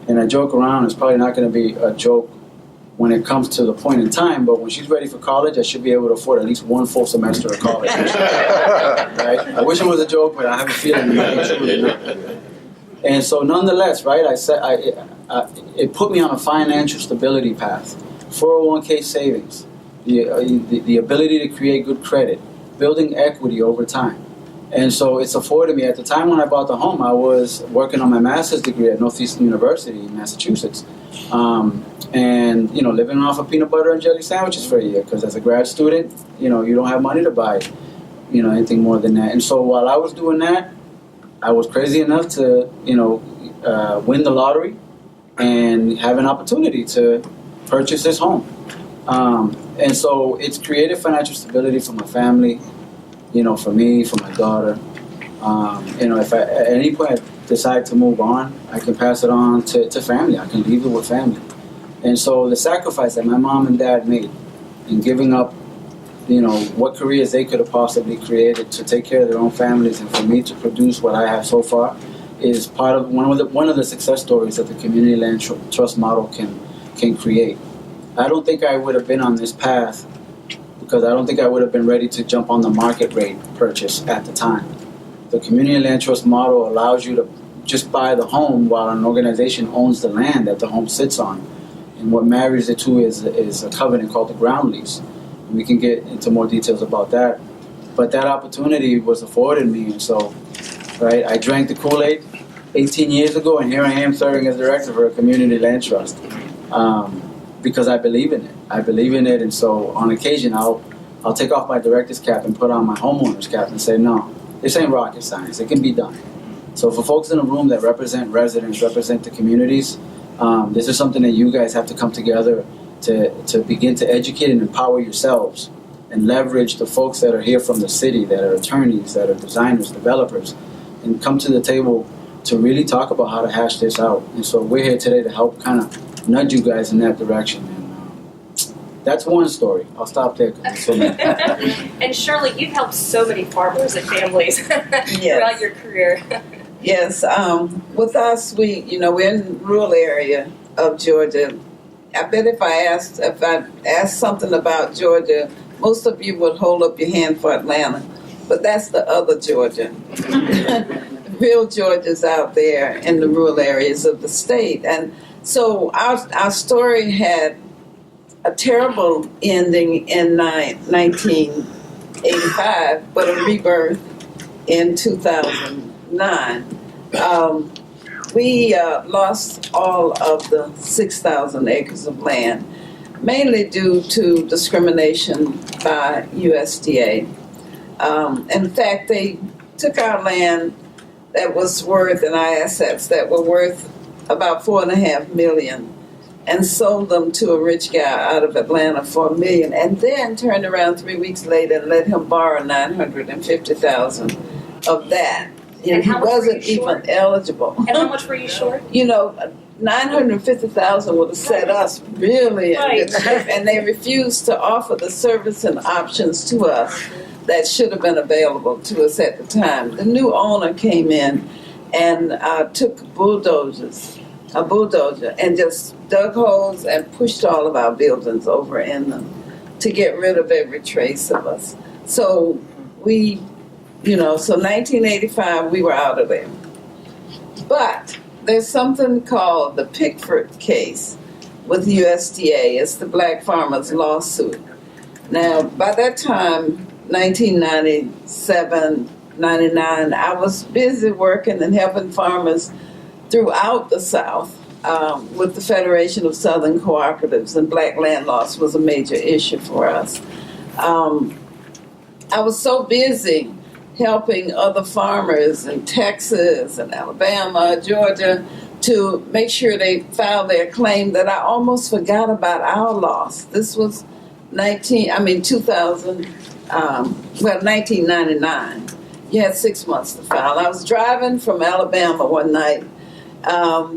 And I joke around, it's probably not going to be a joke when it comes to the point in time, but when she's ready for college, I should be able to afford at least 1 full semester of college. Right? I wish it was a joke, but I have a feeling it's truly not. And so nonetheless, right, it put me on a financial stability path. 401k savings, the ability to create good credit, building equity over time. And so it's afforded me. At the time when I bought the home, I was working on my master's degree at Northeastern University in Massachusetts. And, living off of peanut butter and jelly sandwiches for a year, because as a grad student, you don't have money to buy, anything more than that. And so while I was doing that, I was crazy enough to, win the lottery and have an opportunity to purchase this home. And so it's created financial stability for my family, for me, for my daughter. If I, at any point I decide to move on, I can pass it on to family. I can leave it with family. And so the sacrifice that my mom and dad made in giving up, what careers they could have possibly created to take care of their own families, and for me to produce what I have so far, is part of one of the success stories that the community land trust model can create. I don't think I would have been on this path because I don't think I would have been ready to jump on the market rate purchase at the time. The community land trust model allows you to just buy the home while an organization owns the land that the home sits on. And what marries the two is a covenant called the ground lease. And we can get into more details about that. But that opportunity was afforded me, and so, right, I drank the Kool-Aid 18 years ago, and here I am serving as director for a community land trust. Because I believe in it. I believe in it, and so on occasion I'll take off my director's cap and put on my homeowner's cap and say, no, this ain't rocket science. It can be done. So for folks in the room that represent residents, represent the communities, this is something that you guys have to come together to begin to educate and empower yourselves and leverage the folks that are here from the city, that are attorneys, that are designers, developers, and come to the table to really talk about how to hash this out. And so we're here today to help kind of nudge you guys in that direction. And that's one story. I'll stop there. 'Cause there's so many. And Shirley, you've helped so many farmers and families throughout your career. Yes, with us, we're in the rural area of Georgia. I bet if I asked something about Georgia, most of you would hold up your hand for Atlanta, but that's the other Georgia. Real Georgia's out there in the rural areas of the state, and so our story had a terrible ending in 1985, but a rebirth in 2009. We lost all of the 6,000 acres of land, mainly due to discrimination by USDA. In fact, they took our land that was worth, and our assets that were worth about $4.5 million, and sold them to a rich guy out of Atlanta for $1 million, and then turned around 3 weeks later and let him borrow $950,000 of that. And he how much were wasn't you short? even eligible. And how much were you short? $950,000 would have set us really in Right. good shape, and they refused to offer the service and options to us that should have been available to us at the time. The new owner came in and took a bulldozer, and just dug holes and pushed all of our buildings over in them to get rid of every trace of us. So we, so 1985, we were out of there. But there's something called the Pickford case with USDA. It's the Black Farmers Lawsuit. Now, by that time, 1997, 99, I was busy working and helping farmers throughout the South with the Federation of Southern Cooperatives, and black land loss was a major issue for us. I was so busy helping other farmers in Texas and Alabama, Georgia, to make sure they filed their claim that I almost forgot about our loss. This was 1999. You had 6 months to file. I was driving from Alabama one night,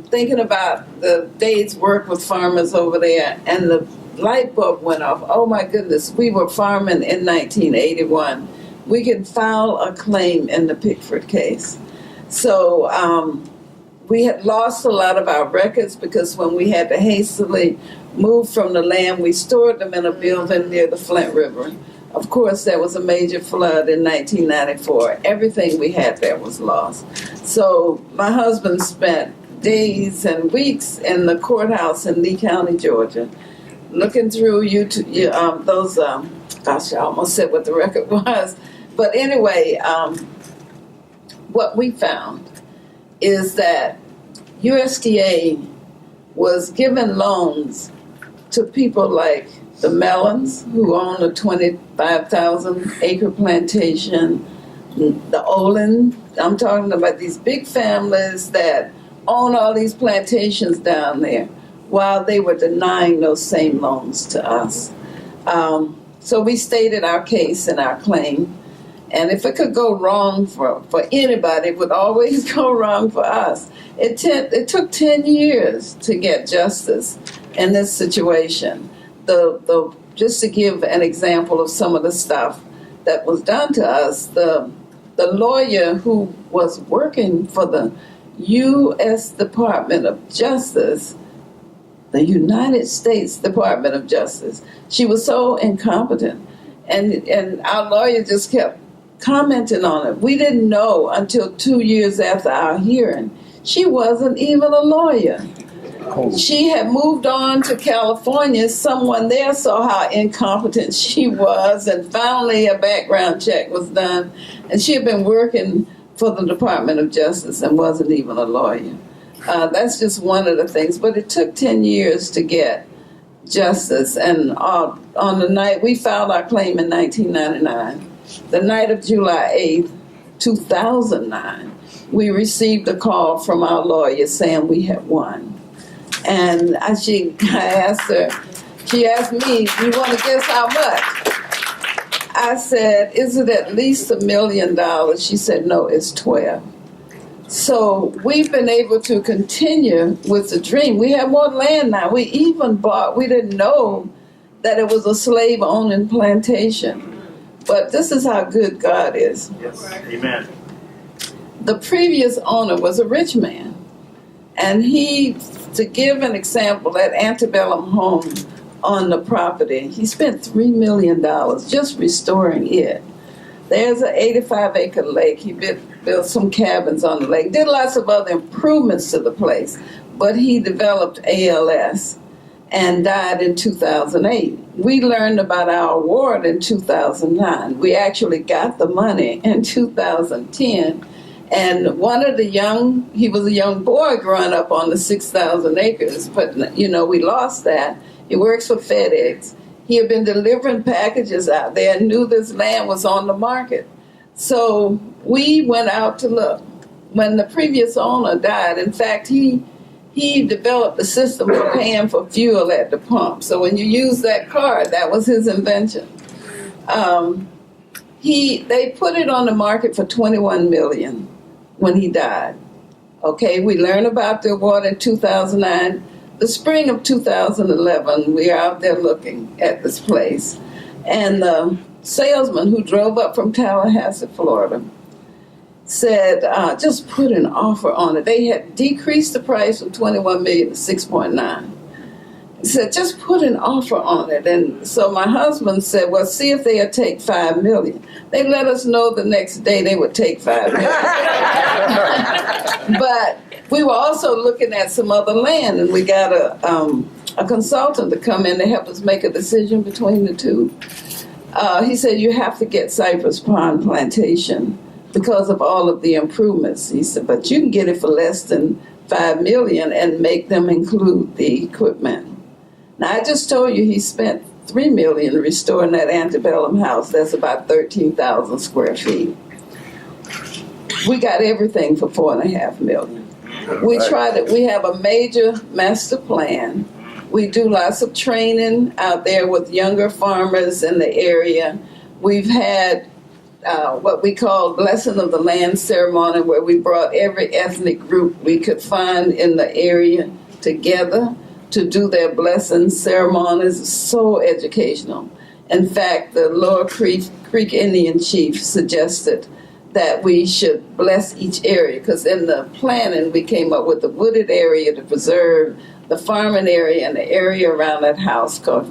thinking about the day's work with farmers over there, and the light bulb went off. Oh my goodness, we were farming in 1981. We could file a claim in the Pickford case. So we had lost a lot of our records because when we had to hastily move from the land, we stored them in a building near the Flint River. Of course, there was a major flood in 1994. Everything we had there was lost. So my husband spent days and weeks in the courthouse in Lee County, Georgia, looking through those, gosh, I almost said what the record was. But anyway, what we found is that USDA was giving loans to people like the Mellons, who own a 25,000 acre plantation, the Olin. I'm talking about these big families that own all these plantations down there, while they were denying those same loans to us. So we stated our case and our claim. And if it could go wrong for anybody, it would always go wrong for us. It took 10 years to get justice in this situation. Just to give an example of some of the stuff that was done to us, the lawyer who was working for the U.S. Department of Justice, the United States Department of Justice, she was so incompetent. And our lawyer just kept commenting on it. We didn't know until 2 years after our hearing. She wasn't even a lawyer. She had moved on to California. Someone there saw how incompetent she was, and finally a background check was done. And she had been working for the Department of Justice and wasn't even a lawyer. That's just one of the things. But it took 10 years to get justice. And on the night, we filed our claim in 1999. The night of July 8th, 2009, we received a call from our lawyer saying we had won. And I asked her, she asked me, do you want to guess how much? I said, is it at least $1 million? She said, no, it's 12. So we've been able to continue with the dream. We have more land now. We even bought, we didn't know that it was a slave-owning plantation. But this is how good God is. Yes. Amen. The previous owner was a rich man. And he, to give an example, that antebellum home on the property, he spent $3 million just restoring it. There's an 85-acre lake. He built some cabins on the lake, did lots of other improvements to the place, but he developed ALS and died in 2008. We learned about our award in 2009. We actually got the money in 2010. And one of the he was a young boy growing up on the 6,000 acres, but, we lost that. He works for FedEx. He had been delivering packages out there and knew this land was on the market. So we went out to look. When the previous owner died, in fact, he developed a system for paying for fuel at the pump. So when you use that card, that was his invention. They put it on the market for $21 million when he died. Okay, we learned about the award in 2009. The spring of 2011, we are out there looking at this place. And the salesman who drove up from Tallahassee, Florida, said, just put an offer on it. They had decreased the price from $21 million to $6.9. He said, just put an offer on it. And so my husband said, well, see if they'll take $5 million. They let us know the next day they would take $5 million. But we were also looking at some other land, and we got a consultant to come in to help us make a decision between the two. He said, you have to get Cypress Pond Plantation because of all of the improvements. He said, but you can get it for less than $5 million and make them include the equipment. Now, I just told you he spent $3 million restoring that antebellum house. That's about 13,000 square feet. We got everything for $4.5 million. We tried it. We have a major master plan. We do lots of training out there with younger farmers in the area. We've had what we call Blessing of the Land ceremony, where we brought every ethnic group we could find in the area together to do their blessing ceremonies. It's so educational. In fact, the Lower Creek Indian chief suggested that we should bless each area, because in the planning we came up with the wooded area to preserve, the farming area, and the area around that house called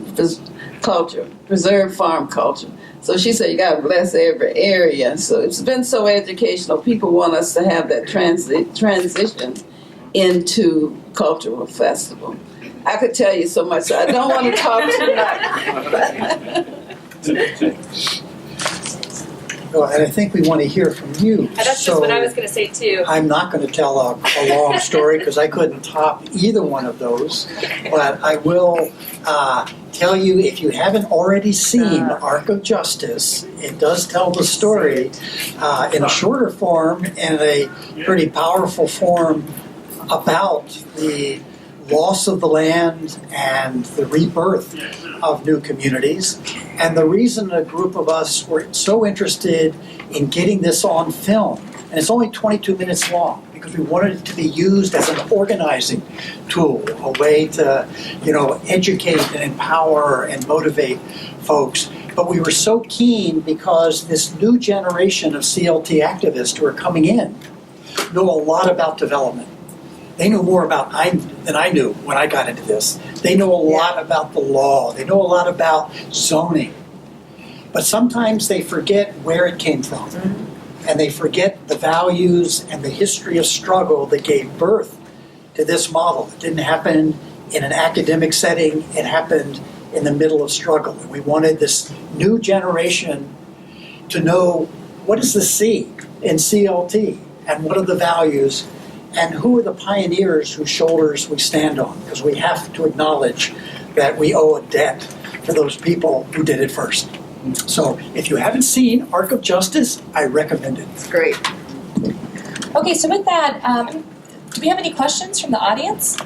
preserve farm culture. So she said you got to bless every area. So it's been so educational. People want us to have that transition into cultural festival. I could tell you so much. So I don't want to talk too much. Well, and I think we want to hear from you. And that's just what I was going to say too. I'm not going to tell a long story because I couldn't top either one of those. But I will tell you, if you haven't already seen Arc of Justice, it does tell the story in a shorter form and a pretty powerful form about the loss of the land and the rebirth of new communities. And the reason a group of us were so interested in getting this on film, and it's only 22 minutes long, because we wanted it to be used as an organizing tool, a way to, educate and empower and motivate folks. But we were so keen because this new generation of CLT activists who are coming in know a lot about development. They know more about than I knew when I got into this. They know a lot about the law. They know a lot about zoning. But sometimes they forget where it came from. And they forget the values and the history of struggle that gave birth to this model. It didn't happen in an academic setting. It happened in the middle of struggle. And we wanted this new generation to know, what is the C in CLT, and what are the values, and who are the pioneers whose shoulders we stand on, because we have to acknowledge that we owe a debt to those people who did it first. So if you haven't seen Arc of Justice, I recommend it. It's great. Okay, so with that, do we have any questions from the audience?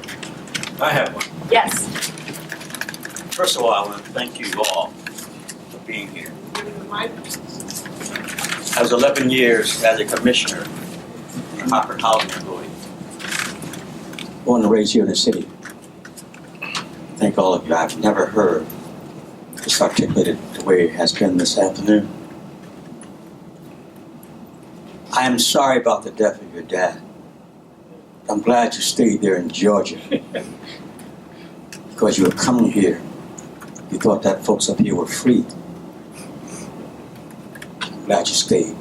I have one. Yes. First of all, I want to thank you all for being here. I was 11 years as a commissioner in Hartford Housing Authority. Born and raised here in the city. Thank all of you. I've never heard this articulated the way it has been this afternoon. I am sorry about the death of your dad. I'm glad you stayed there in Georgia. Because you were coming here. You thought that folks up here were free. I'm glad you stayed.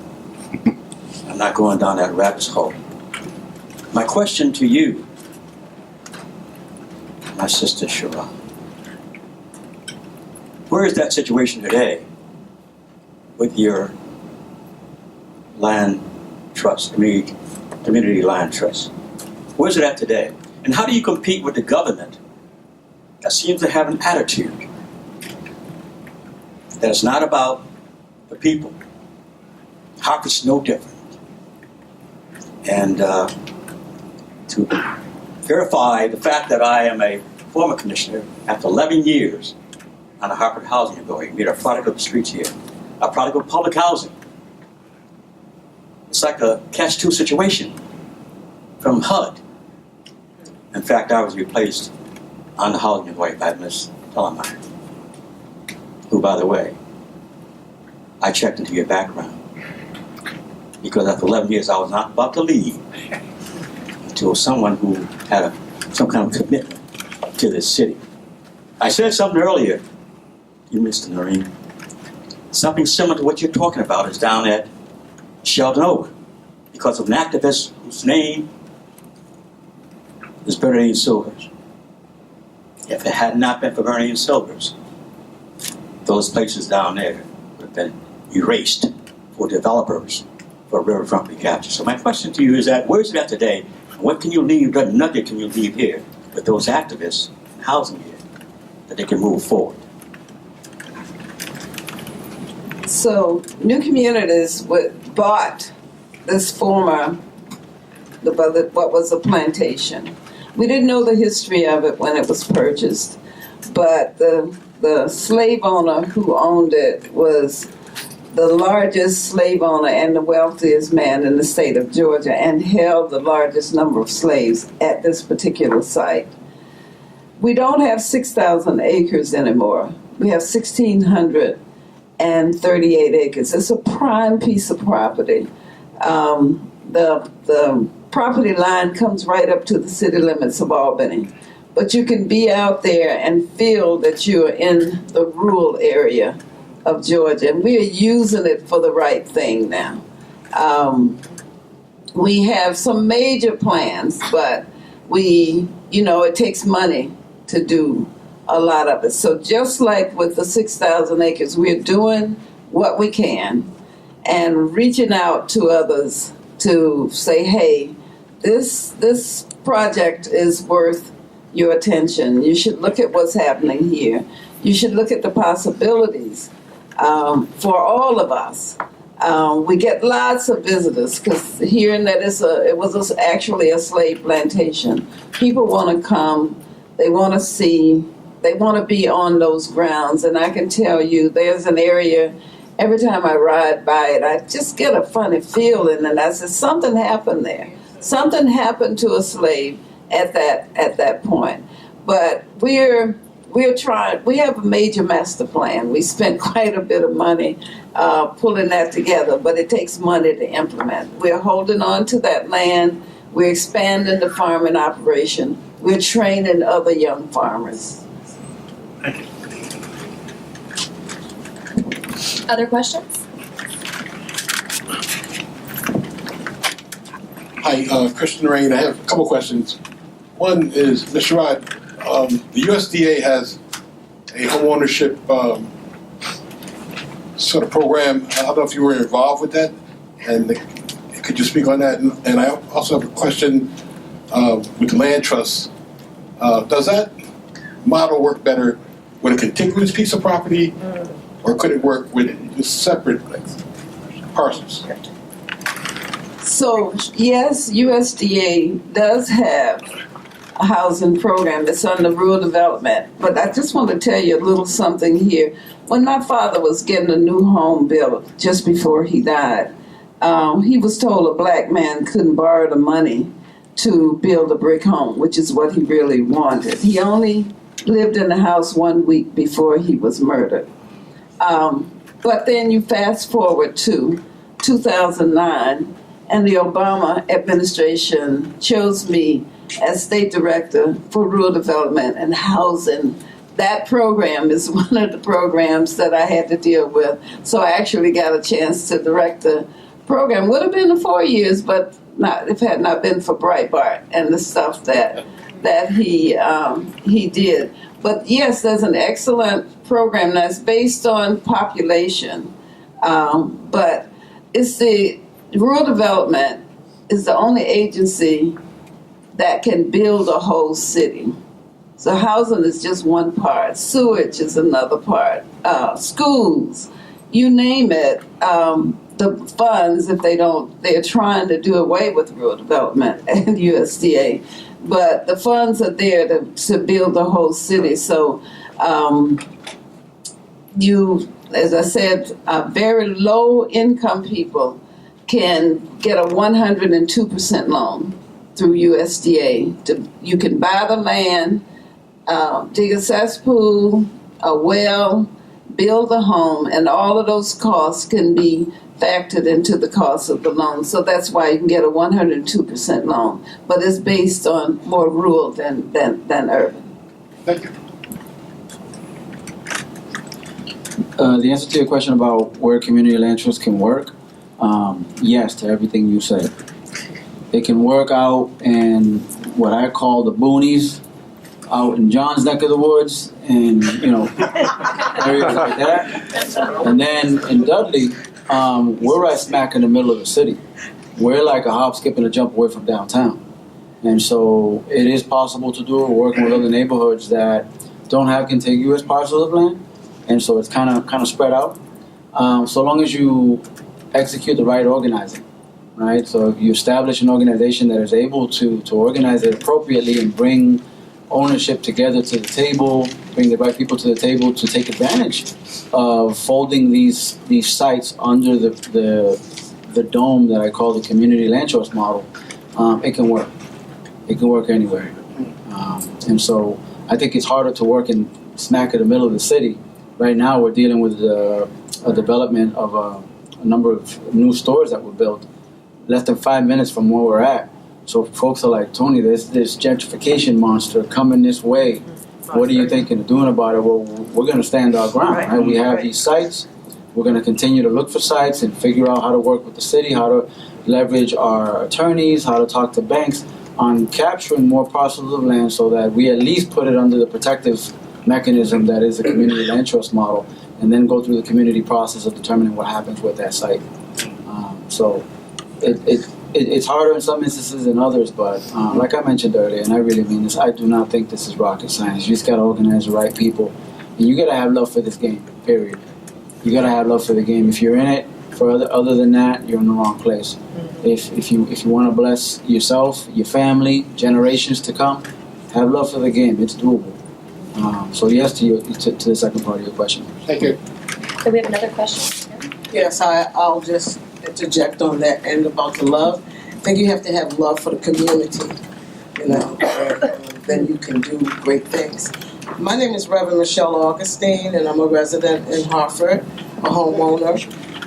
I'm not going down that rabbit's hole. My question to you, my sister Shara, where is that situation today with your land trust, community land trust? Where's it at today? And how do you compete with the government that seems to have an attitude that it's not about the people? Hartford's no different. And to verify the fact that I am a former commissioner after 11 years on the Hartford Housing Authority, made a product of the streets here, a product of public housing. It's like a catch-2 situation from HUD. In fact, I was replaced on the housing authority by Ms. Telemeyer, who, by the way, I checked into your background because after 11 years I was not about to leave until someone who had some kind of commitment to this city. I said something earlier, you Mr. Noreen, something similar to what you're talking about is down at Sheldon Owen because of an activist whose name is Bernadine Silvers. If it had not been for Bernadine Silvers, those places down there would have been erased for developers for riverfront recapture. So my question to you is that, where is it at today? And what can you leave, what nugget can you leave here with those activists in housing here that they can move forward? So, New Communities bought this former, what was a plantation. We didn't know the history of it when it was purchased, but the slave owner who owned it was the largest slave owner and the wealthiest man in the state of Georgia and held the largest number of slaves at this particular site. We don't have 6,000 acres anymore. We have 1,638 acres. It's a prime piece of property. The property line comes right up to the city limits of Albany. But you can be out there and feel that you're in the rural area of Georgia. And we are using it for the right thing now. We have some major plans, but it takes money to do a lot of it. So just like with the 6,000 acres, we're doing what we can and reaching out to others to say, hey, this project is worth your attention. You should look at what's happening here. You should look at the possibilities for all of us. We get lots of visitors because hearing that it was actually a slave plantation. People want to come. They want to see. They want to be on those grounds. And I can tell you, there's an area. Every time I ride by it, I just get a funny feeling, and I said, something happened there. Something happened to a slave at that point. But we're trying. We have a major master plan. We spent quite a bit of money pulling that together, but it takes money to implement. We're holding on to that land. We're expanding the farming operation. We're training other young farmers. Thank you. Other questions? Hi, Christian Rain. I have a couple questions. One is, Mr. Rod, the USDA has a homeownership sort of program. I don't know if you were involved with that, and could you speak on that? And I also have a question with the land trust. Does that model work better with a contiguous piece of property, or could it work with just separate parcels? So, yes, USDA does have a housing program that's under rural development. But I just want to tell you a little something here. When my father was getting a new home built just before he died, he was told a black man couldn't borrow the money to build a brick home, which is what he really wanted. He only lived in the house 1 week before he was murdered. But then you fast forward to 2009, and the Obama administration chose me as state director for rural development and housing. That program is one of the programs that I had to deal with. So I actually got a chance to direct the program. Would have been the 4 years, but not if it had not been for Breitbart and the stuff that he did. But yes, there's an excellent program that's based on population, but it's the rural development is the only agency that can build a whole city. So housing is just one part. Sewage is another part. Schools, you name it. The funds, if they're trying to do away with rural development and USDA, but the funds are there to build the whole city. So as I said, very low income people can get a 102% loan through USDA. You can buy the land, dig a cesspool, a well, build a home, and all of those costs can be factored into the cost of the loan. So that's why you can get a 102% loan. But it's based on more rural than urban. Thank you. The answer to your question about where community land trusts can work, yes to everything you said. It can work out in what I call the boonies, out in John's neck of the woods, and areas like that. And then in Dudley, we're right smack in the middle of the city. We're like a hop, skip, and a jump away from downtown. And so it is possible to do it working with other neighborhoods that don't have contiguous parcels of land. And so it's kind of spread out. So long as you execute the right organizing, right? So if you establish an organization that is able to organize it appropriately and bring ownership together to the table, bring the right people to the table to take advantage of folding these sites under the dome that I call the community land trust model, it can work. It can work anywhere. And so I think it's harder to work in smack in the middle of the city. Right now we're dealing with a development of a number of new stores that were built less than 5 minutes from where we're at. So folks are like, Tony, there's this gentrification monster coming this way. What are you thinking of doing about it? Well, we're going to stand our ground. Right? We have these sites. We're going to continue to look for sites and figure out how to work with the city, how to leverage our attorneys, how to talk to banks on capturing more parcels of land so that we at least put it under the protective mechanism that is the community land trust model, and then go through the community process of determining what happens with that site. So it's harder in some instances than others, but like I mentioned earlier, and I really mean this, I do not think this is rocket science. You just got to organize the right people, and you got to have love for this game, period. You got to have love for the game. If you're in it for other than that, you're in the wrong place. If you want to bless yourself, your family, generations to come, have love for the game. It's doable. So yes to the second part of your question. Thank you. So we have another question. Yes, I'll just interject on that end about the love. I think you have to have love for the community, and then you can do great things. My name is Reverend Michelle Augustine, and I'm a resident in Hartford, a homeowner.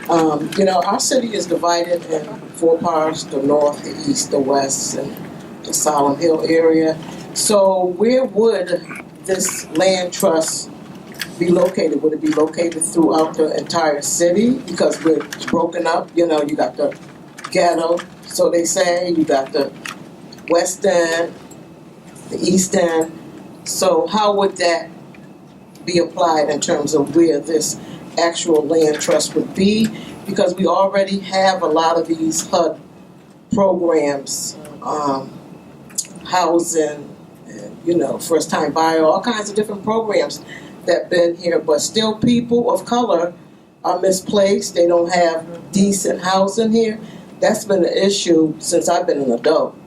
Our city is divided in 4 parts: the north, the east, the west, and the Solemn Hill area. So where would this land trust be located? Would it be located throughout the entire city? Because we're broken up. You got the ghetto, so they say. You got the West End, the East End. So how would that be applied in terms of where this actual land trust would be? Because we already have a lot of these HUD programs, housing, and, first time buyer, all kinds of different programs that been here, but still people of color are misplaced. They don't have decent housing here. That's been an issue since I've been an adult,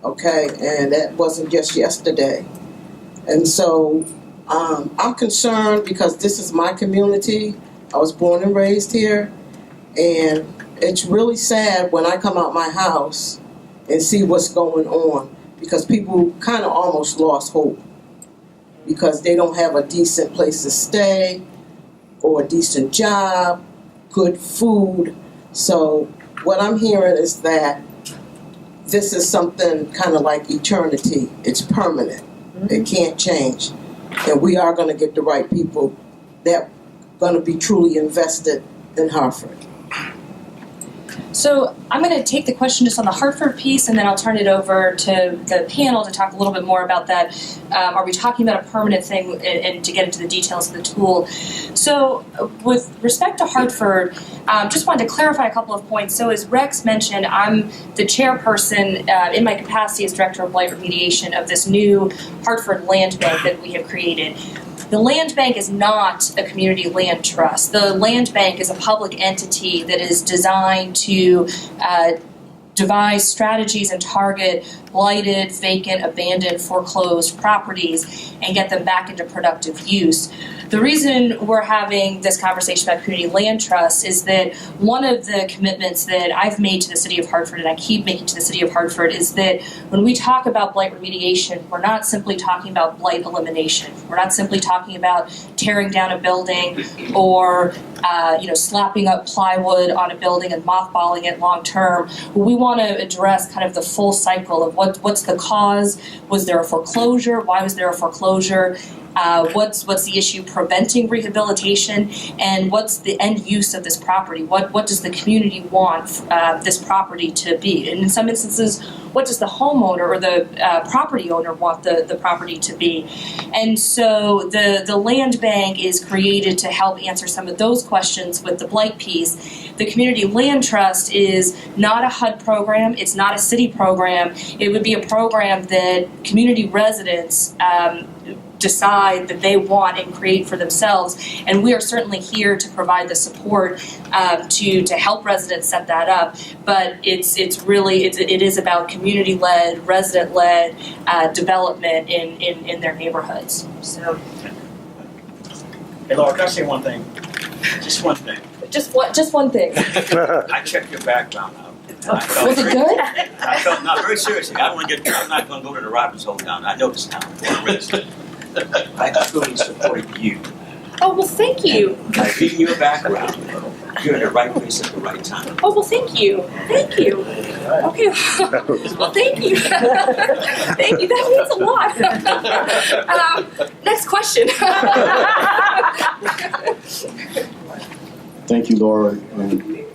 okay? And that wasn't just yesterday. And so I'm concerned because this is my community. I was born and raised here. And it's really sad when I come out my house and see what's going on, because people kind of almost lost hope because they don't have a decent place to stay or a decent job, good food. So what I'm hearing is that this is something kind of like eternity. It's permanent. It can't change. And we are going to get the right people that are going to be truly invested in Hartford. So I'm going to take the question just on the Hartford piece, and then I'll turn it over to the panel to talk a little bit more about that. Are we talking about a permanent thing, and to get into the details of the tool? So with respect to Hartford, just wanted to clarify a couple of points. So as Rex mentioned, I'm the chairperson in my capacity as Director of Blight Remediation of this new Hartford Land Bank that we have created. The land bank is not a community land trust. The land bank is a public entity that is designed to devise strategies and target blighted, vacant, abandoned, foreclosed properties and get them back into productive use. The reason we're having this conversation about community land trusts is that one of the commitments that I've made to the City of Hartford, and I keep making to the City of Hartford, is that when we talk about blight remediation, we're not simply talking about blight elimination. We're not simply talking about tearing down a building or slapping up plywood on a building and mothballing it long term. We want to address kind of the full cycle of what's the cause. Was there a foreclosure? Why was there a foreclosure? What's the issue preventing rehabilitation, and what's the end use of this property? What does the community want this property to be? And in some instances, what does the homeowner or the property owner want the property to be? And so the land bank is created to help answer some of those questions with the blight piece. The Community Land Trust is not a HUD program. It's not a city program. It would be a program that community residents decide that they want and create for themselves, and we are certainly here to provide the support to help residents set that up. But it is about community-led, resident-led development in their neighborhoods. So, hey Laura, can I say one thing? Just one thing. just one thing. I checked your background out. Was it good? I felt not very seriously. I'm not going to go to the Robbins Hole down. I know this town. I truly supported you. Oh, well, thank you. By reading your background, you're in the right place at the right time. Oh, well, thank you. Thank you. Okay. Well, thank you. Thank you. That means a lot. Next question. Thank you, Laura. And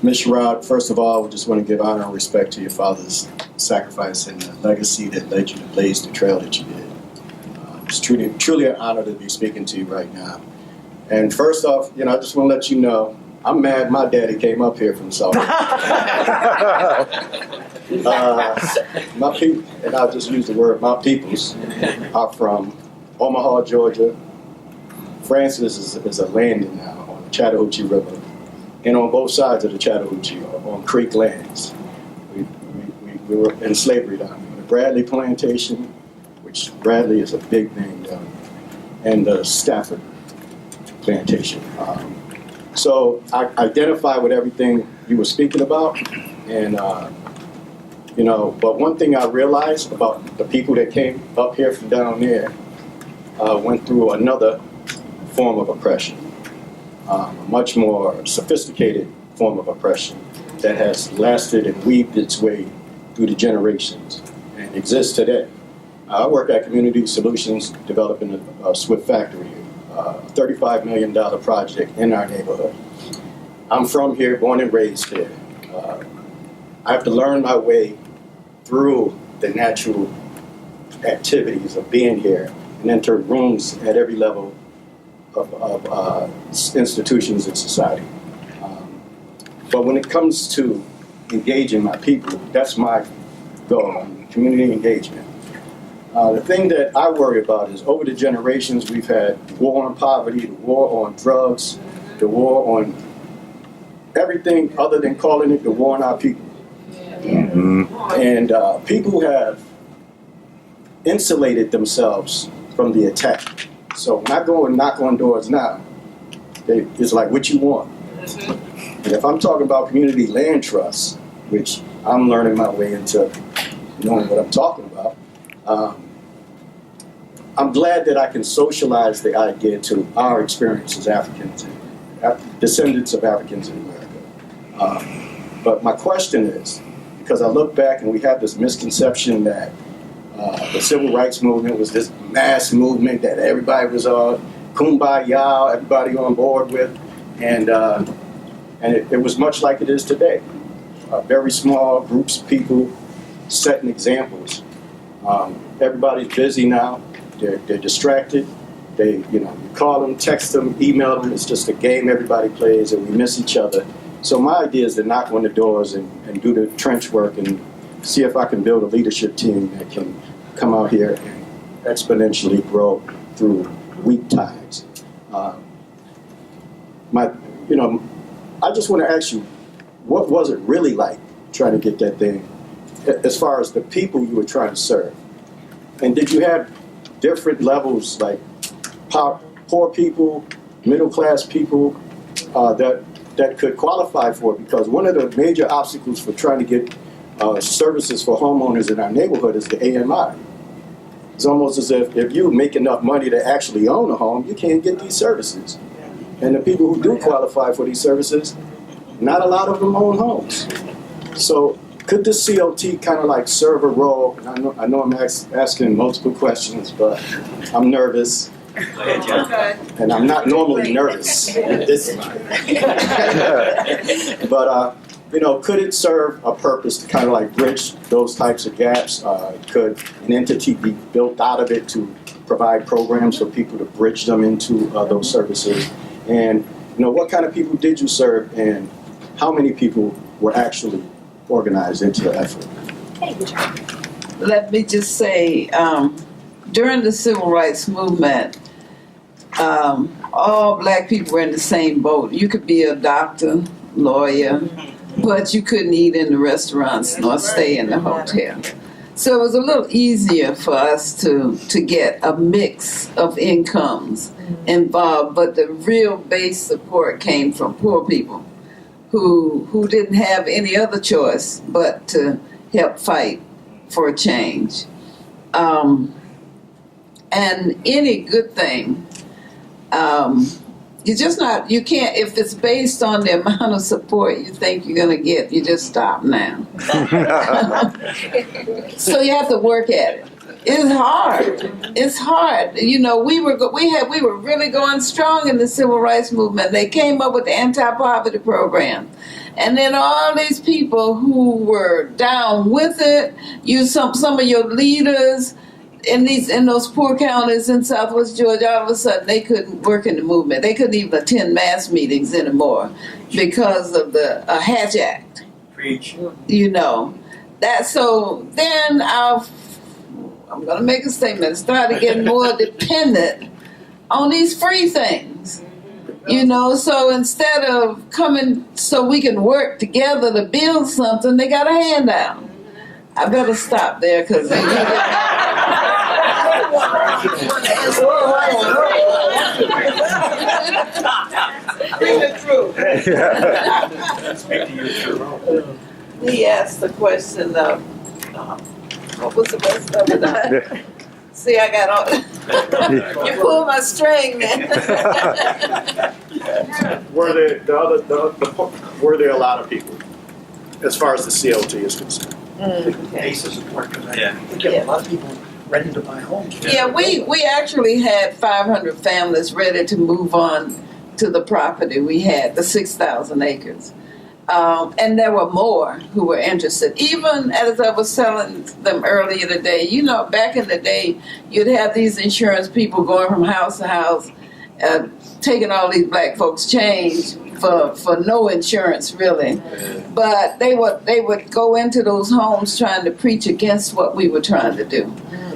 Ms. Sherrod, first of all, we just want to give honor and respect to your father's sacrifice and the legacy that led you to blaze the trail that you did. It's truly an honor to be speaking to you right now. And first off, I just want to let you know, I'm mad my daddy came up here from South my people, and I'll just use the word, my peoples are from Omaha, Georgia. Francis is a landing now on the Chattahoochee River, and on both sides of the Chattahoochee, on Creek lands. We were in slavery down there. The Bradley Plantation, which Bradley is a big name down there, and the Stafford Plantation. So I identify with everything you were speaking about, and but one thing I realized about the people that came up here from down there went through another form of oppression, a much more sophisticated form of oppression that has lasted and weaved its way through the generations and exists today. I work at Community Solutions, developing a Swift factory, a $35 million project in our neighborhood. I'm from here, born and raised here. I have to learn my way through the natural activities of being here and enter rooms at every level of institutions in society. But when it comes to engaging my people, that's my goal, community engagement. The thing that I worry about is over the generations we've had the war on poverty, the war on drugs, the war on everything other than calling it the war on our people. And people have insulated themselves from the attack. So when I go and knock on doors now, it's like, what you want? And if I'm talking about community land trusts, which I'm learning my way into knowing what I'm talking about, I'm glad that I can socialize the idea to our experience as Africans, descendants of Africans in America. But my question is, because I look back and we have this misconception that the civil rights movement was this mass movement that everybody was kumbaya, everybody on board with, and it was much like it is today. Very small groups of people setting examples. Everybody's busy now. They're distracted. You call them, text them, email them. It's just a game everybody plays, and we miss each other. So my idea is to knock on the doors and do the trench work and see if I can build a leadership team that can come out here and exponentially grow through weak times. I just want to ask you, what was it really like trying to get that thing, as far as the people you were trying to serve? And did you have different levels, like poor people, middle class people, that could qualify for it? Because one of the major obstacles for trying to get services for homeowners in our neighborhood is the AMI. It's almost as if you make enough money to actually own a home, you can't get these services. And the people who do qualify for these services, not a lot of them own homes. So could the CLT kind of like serve a role? And I know I'm asking multiple questions, but I'm nervous. Go ahead, John. And I'm not normally nervous at this time. But, could it serve a purpose to kind of like bridge those types of gaps? Could an entity be built out of it to provide programs for people to bridge them into those services? And, what kind of people did you serve, and how many people were actually organized into the effort? Let me just say, during the civil rights movement, all black people were in the same boat. You could be a doctor, lawyer, but you couldn't eat in the restaurants nor stay in the hotel. So it was a little easier for us to get a mix of incomes involved, but the real base support came from poor people who didn't have any other choice but to help fight for a change. And any good thing, you can't, if it's based on the amount of support you think you're going to get, you just stop now. So you have to work at it. It's hard. It's hard. We were really going strong in the civil rights movement. They came up with the anti-poverty program. And then all these people who were down with it, some of your leaders in those poor counties in Southwest Georgia, all of a sudden they couldn't work in the movement. They couldn't even attend mass meetings anymore because of the Hatch Act. Preach. So then I'm going to make a statement, started getting more dependent on these free things. So instead of coming so we can work together to build something, they got a handout. I better stop there because he asked the question of what was the rest of it? See, I got all. You pulled my string, man. Were there a lot of people, as far as the CLT is concerned? Base of support, because Yeah. I think you have a lot of people ready to buy homes. Yeah, we actually had 500 families ready to move on to the property we had, the 6,000 acres. And there were more who were interested. Even as I was telling them earlier today, you know, back in the day, you'd have these insurance people going from house to house, taking all these black folks' change for no insurance, really. But they would go into those homes trying to preach against what we were trying to do.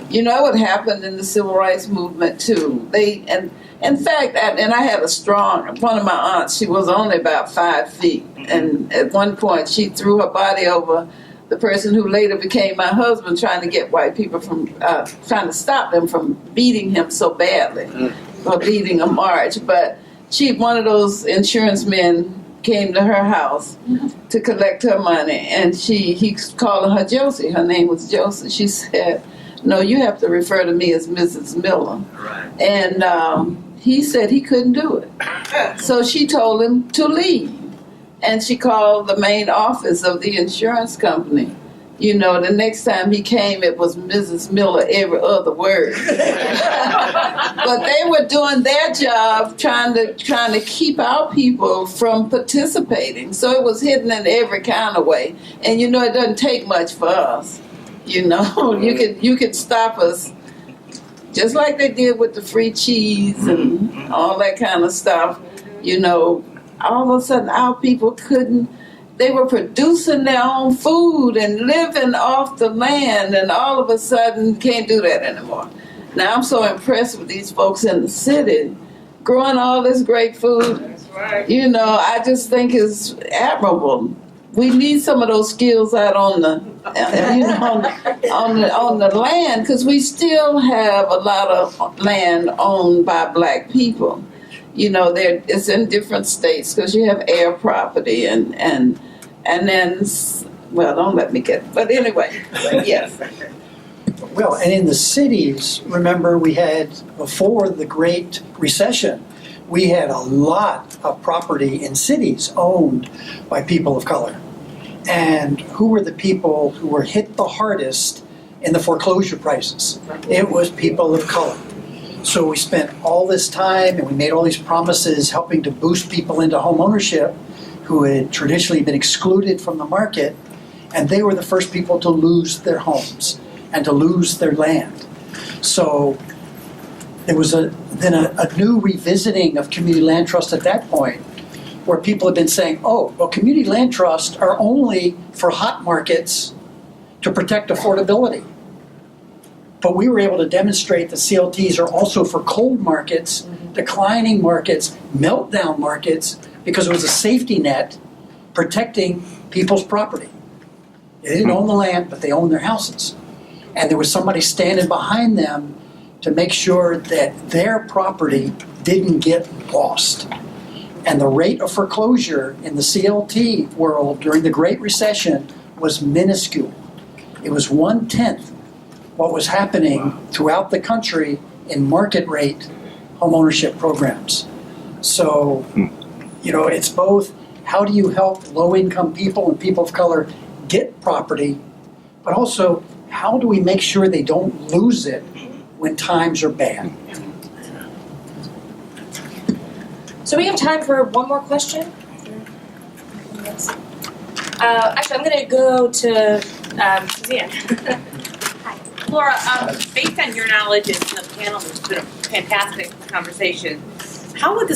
You know what happened in the civil rights movement too. In fact, and I had one of my aunts, she was only about 5 feet. And at one point, she threw her body over the person who later became my husband, trying to get white people from, trying to stop them from beating him so badly, or leading a march. But one of those insurance men came to her house to collect her money. And he called her Josie. Her name was Josie. She said, "No, you have to refer to me as Mrs. Miller." Right. And he said he couldn't do it. So she told him to leave. And she called the main office of the insurance company. You know, the next time he came, it was Mrs. Miller every other word. But they were doing their job trying to keep our people from participating. So it was hidden in every kind of way. And you know, it doesn't take much for us. You know, you could stop us, just like they did with the free cheese and all that kind of stuff. You know, all of a sudden our people couldn't. They were producing their own food and living off the land, and all of a sudden can't do that anymore. Now I'm so impressed with these folks in the city, growing all this great food. That's right. You know, I just think it's admirable. We need some of those skills out on the, you know, on the land, because we still have a lot of land owned by black people. You know, it's in different states because you have air property and then, well, don't let me get. But anyway, yes. Well, and in the cities, remember we had, before the Great Recession, we had a lot of property in cities owned by people of color. And who were the people who were hit the hardest in the foreclosure prices? It was people of color. So we spent all this time and we made all these promises helping to boost people into home ownership who had traditionally been excluded from the market, and they were the first people to lose their homes and to lose their land. So there was then a new revisiting of community land trust at that point, where people had been saying, oh, well, community land trusts are only for hot markets to protect affordability. But we were able to demonstrate that CLTs are also for cold markets, declining markets, meltdown markets, because it was a safety net protecting people's property. They didn't own the land, but they owned their houses. And there was somebody standing behind them to make sure that their property didn't get lost. And the rate of foreclosure in the CLT world during the Great Recession was minuscule. It was 1/10 what was happening throughout the country in market rate homeownership programs. So, you know, it's both how do you help low-income people and people of color get property, but also how do we make sure they don't lose it when times are bad? So we have time for one more question. Actually, I'm going to go to Suzanne. Laura, based on your knowledge and the panel, it's been a fantastic conversation. How could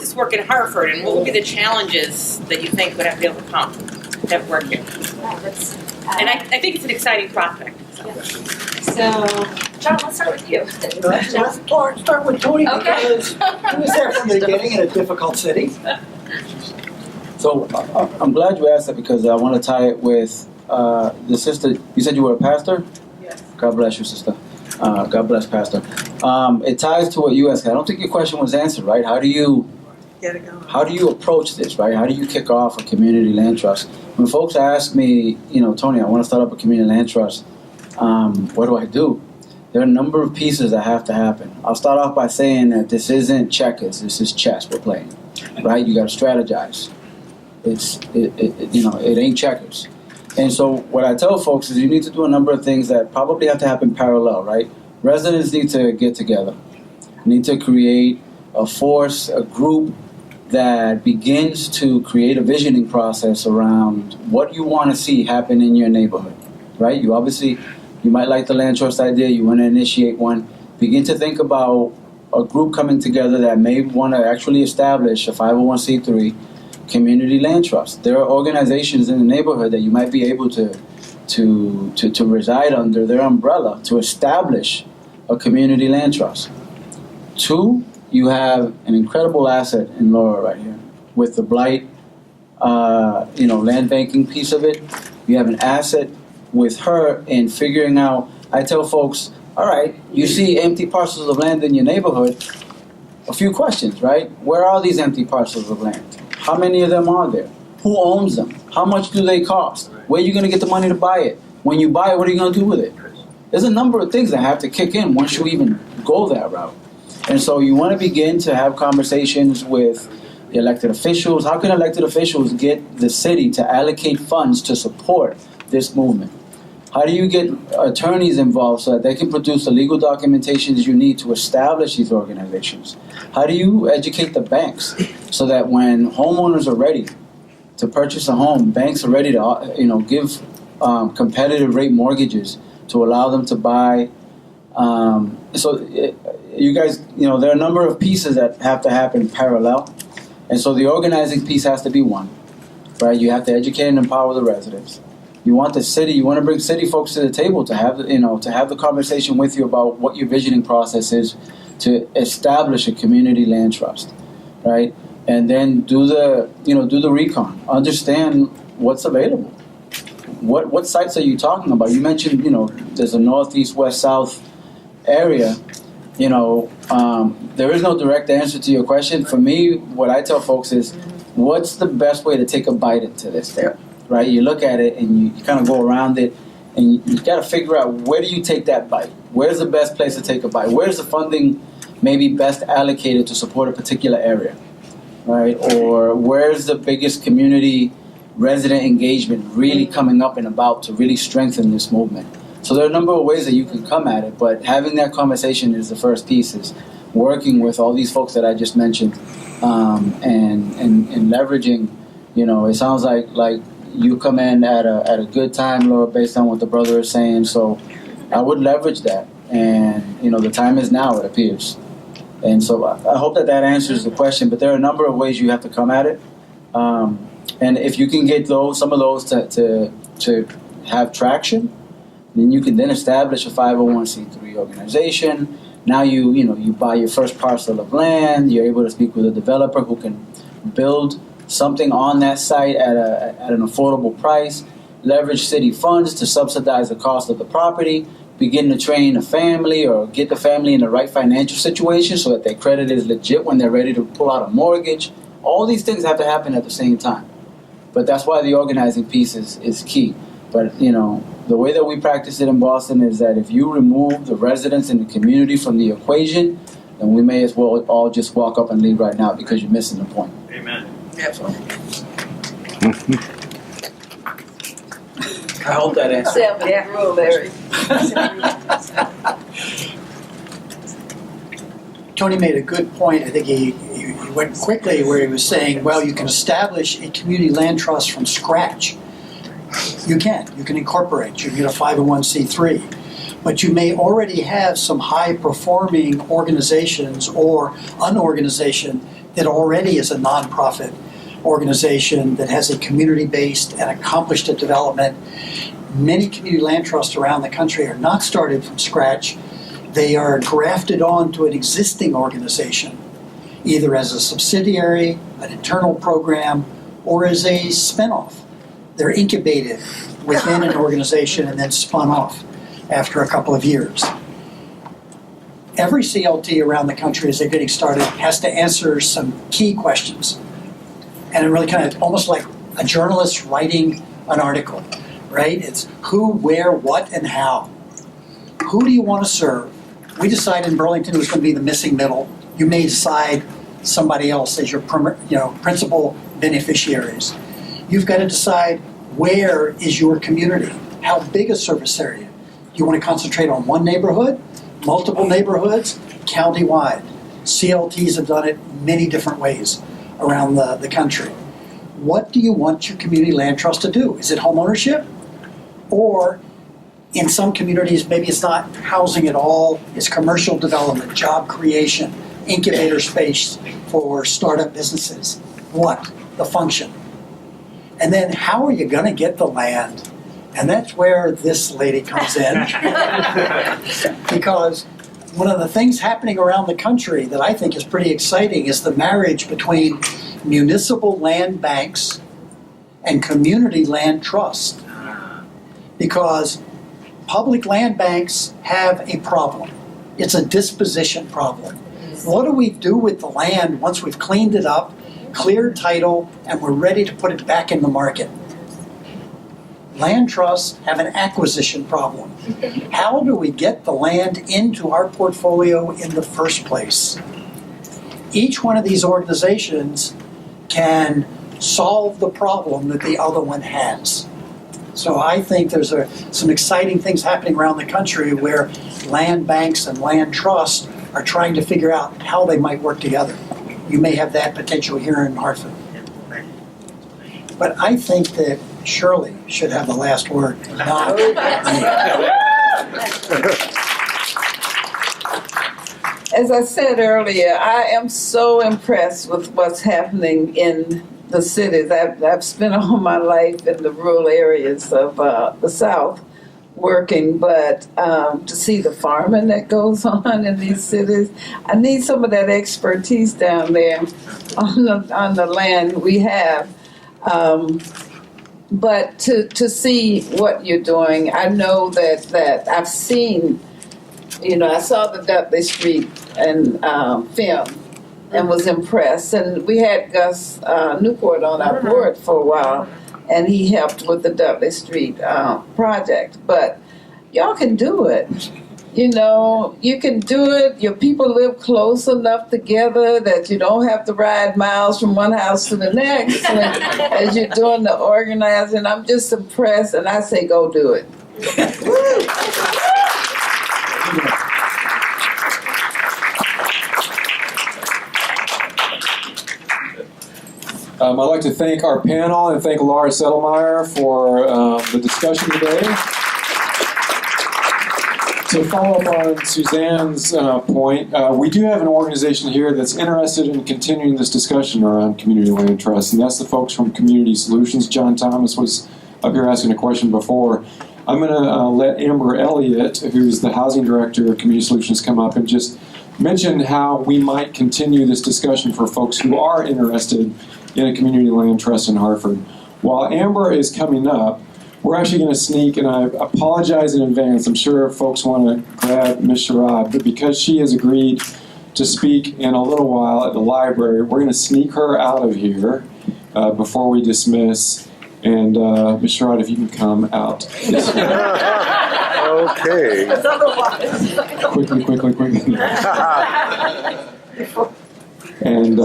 this work in Hartford, and what would be the challenges that you think would have to be overcome that work here? And I think it's an exciting prospect. So, John, let's start with you. Let's start with Tony, because he was there from the beginning in a difficult city. So I'm glad you asked that, because I want to tie it with the sister. You said you were a pastor? Yes. God bless you, sister. God bless, Pastor. It ties to what you asked. I don't think your question was answered, right? How do you approach this, right? How do you kick off a community land trust? When folks ask me, you know, Tony, I want to start up a community land trust, what do I do? There are a number of pieces that have to happen. I'll start off by saying that this isn't checkers, this is chess we're playing, right? You got to strategize. It ain't checkers. And so what I tell folks is you need to do a number of things that probably have to happen parallel, right? Residents need to get together, need to create a force, a group that begins to create a visioning process around what you want to see happen in your neighborhood, right? You might like the land trust idea, you want to initiate one. Begin to think about a group coming together that may want to actually establish a 501c3 community land trust. There are organizations in the neighborhood that you might be able to reside under their umbrella to establish a community land trust. 2, you have an incredible asset in Laura right here with the blight, land banking piece of it. You have an asset with her in figuring out. I tell folks, all right, you see empty parcels of land in your neighborhood. A few questions, right? Where are these empty parcels of land? How many of them are there? Who owns them? How much do they cost? Where are you going to get the money to buy it? When you buy it, what are you going to do with it? There's a number of things that have to kick in once you even go that route. And so you want to begin to have conversations with the elected officials. How can elected officials get the city to allocate funds to support this movement? How do you get attorneys involved so that they can produce the legal documentations you need to establish these organizations? How do you educate the banks so that when homeowners are ready to purchase a home, banks are ready to give competitive rate mortgages to allow them to buy? You guys, there are a number of pieces that have to happen parallel. And so the organizing piece has to be one, right? You have to educate and empower the residents. You want to bring city folks to the table to have the conversation with you about what your visioning process is to establish a community land trust, right? And then do the recon, understand what's available. What sites are you talking about? You mentioned, there's a northeast, west, south area. There is no direct answer to your question. For me, what I tell folks is, what's the best way to take a bite into this thing? Right? You look at it and you kind of go around it, and you got to figure out, where do you take that bite? Where's the best place to take a bite? Where's the funding maybe best allocated to support a particular area, right? Or where's the biggest community resident engagement really coming up and about to really strengthen this movement? So there are a number of ways that you can come at it, but having that conversation is the first piece, is working with all these folks that I just mentioned, and leveraging, it sounds like you come in at a good time, Laura, based on what the brother is saying. So I would leverage that, and the time is now, it appears. And so I hope that answers the question. But there are a number of ways you have to come at it, and if you can get some of those to have traction, then you can then establish a 501c3 organization. Now you buy your first parcel of land. You're able to speak with a developer who can build something on that site at an affordable price, leverage city funds to subsidize the cost of the property, begin to train a family or get the family in the right financial situation so that their credit is legit when they're ready to pull out a mortgage. All these things have to happen at the same time. But that's why the organizing piece is key. But, the way that we practice it in Boston is that if you remove the residents in the community from the equation, then we may as well all just walk up and leave right now, because you're missing the point. Amen. Absolutely. I hope that answers. Rule, Larry. Tony made a good point. I think he went quickly where he was saying, well, you can establish a community land trust from scratch. You can incorporate, you can get a 501c3. But you may already have some high-performing organizations or an organization that already is a nonprofit organization that has a community-based and accomplished at development. Many community land trusts around the country are not started from scratch. They are grafted onto an existing organization, either as a subsidiary, an internal program, or as a spinoff. They're incubated within an organization and then spun off after a couple of years. Every CLT around the country, as they're getting started, has to answer some key questions. And it really kind of almost like a journalist writing an article, right? It's who, where, what, and how. Who do you want to serve? We decided in Burlington it was going to be the missing middle. You may decide somebody else as your principal beneficiaries. You've got to decide, where is your community? How big a service area? You want to concentrate on one neighborhood, multiple neighborhoods, county-wide. CLTs have done it many different ways around the country. What do you want your community land trust to do? Is it home ownership? Or in some communities, maybe it's not housing at all, it's commercial development, job creation, incubator space for startup businesses. What? The function. And then how are you going to get the land? And that's where this lady comes in. Because one of the things happening around the country that I think is pretty exciting is the marriage between municipal land banks and community land trust. Because public land banks have a problem. It's a disposition problem. What do we do with the land once we've cleaned it up, cleared title, and we're ready to put it back in the market? Land trusts have an acquisition problem. How do we get the land into our portfolio in the first place? Each one of these organizations can solve the problem that the other one has. So I think there's some exciting things happening around the country where land banks and land trusts are trying to figure out how they might work together. You may have that potential here in Hartford. But I think that Shirley should have the last word, not me. As I said earlier, I am so impressed with what's happening in the cities. I've spent all my life in the rural areas of the South working, but to see the farming that goes on in these cities, I need some of that expertise down there on the land we have. But to see what you're doing, I know that I've seen, I saw the Dudley Street and film and was impressed. And we had Gus Newport on our board for a while, and he helped with the Dudley Street project. But y'all can do it. You can do it. Your people live close enough together that you don't have to ride miles from one house to the next as you're doing the organizing. I'm just impressed, and I say go do it. I'd like to thank our panel and thank Laura Settlemeyer for the discussion today. To follow up on Suzanne's point, we do have an organization here that's interested in continuing this discussion around community land trusts, and that's the folks from Community Solutions. John Thomas was up here asking a question before. I'm going to let Amber Elliott, who's the housing director of Community Solutions, come up and just mention how we might continue this discussion for folks who are interested in a community land trust in Hartford. While Amber is coming up, we're actually going to sneak, and I apologize in advance. I'm sure folks want to grab Ms. Sherrod, but because she has agreed to speak in a little while at the library, we're going to sneak her out of here before we dismiss. And Ms. Sherrod, if you can come out. Okay. Quickly. And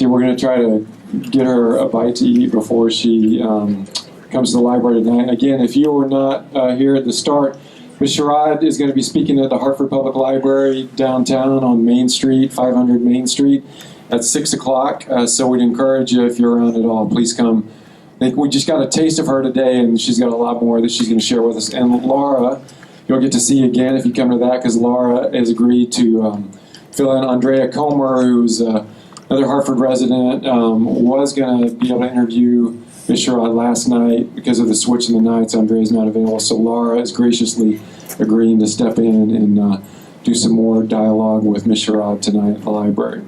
we're going to try to get her a bite to eat before she comes to the library tonight. Again, if you were not here at the start, Ms. Sherrod is going to be speaking at the Hartford Public Library downtown on Main Street, 500 Main Street, at 6 o'clock. So we'd encourage you, if you're around at all, please come. I think we just got a taste of her today, and she's got a lot more that she's going to share with us. And Laura, you'll get to see again if you come to that, because Laura has agreed to fill in Andrea Comer, who's another Hartford resident, was going to be able to interview Ms. Sherrod last night. Because of the switch in the nights, Andrea's not available. So Laura is graciously agreeing to step in and do some more dialogue with Ms. Sherrod tonight at the library.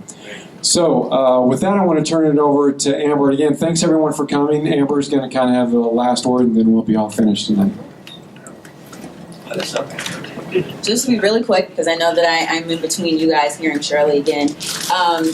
So with that, I want to turn it over to Amber. Again, thanks everyone for coming. Amber's going to kind of have the last word, and then we'll be all finished tonight. Just to be really quick, because I know that I'm in between you guys hearing Shirley again.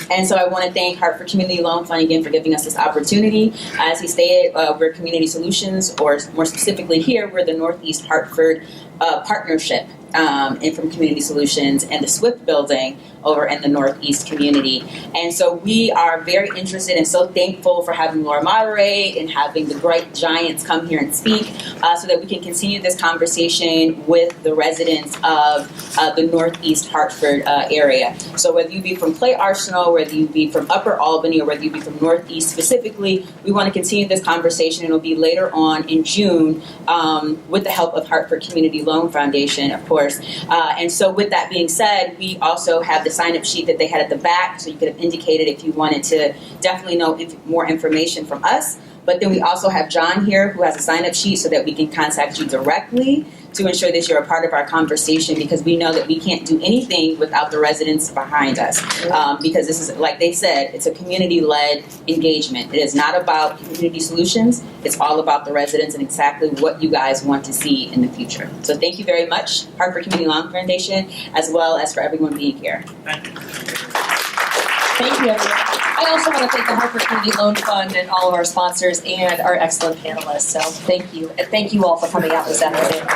And so I want to thank Hartford Community Loan Fund again for giving us this opportunity. As he stated, we're Community Solutions, or more specifically here, we're the Northeast Hartford partnership and from Community Solutions and the Swift Building over in the Northeast community. And so we are very interested and so thankful for having Laura moderate and having the great giants come here and speak so that we can continue this conversation with the residents of the Northeast Hartford area. So whether you be from Clay Arsenal, whether you be from Upper Albany, or whether you be from Northeast specifically, we want to continue this conversation. It'll be later on in June with the help of Hartford Community Loan Foundation, of course. And so with that being said, we also have the sign-up sheet that they had at the back, so you could have indicated if you wanted to definitely know more information from us. But then we also have John here who has a sign-up sheet so that we can contact you directly to ensure that you're a part of our conversation, because we know that we can't do anything without the residents behind us. Because this is, like they said, it's a community-led engagement. It is not about community solutions. It's all about the residents and exactly what you guys want to see in the future. So thank you very much, Hartford Community Loan Foundation, as well as for everyone being here. Thank you, everyone. I also want to thank the Hartford Community Loan Fund and all of our sponsors and our excellent panelists. So thank you. And thank you all for coming out this afternoon.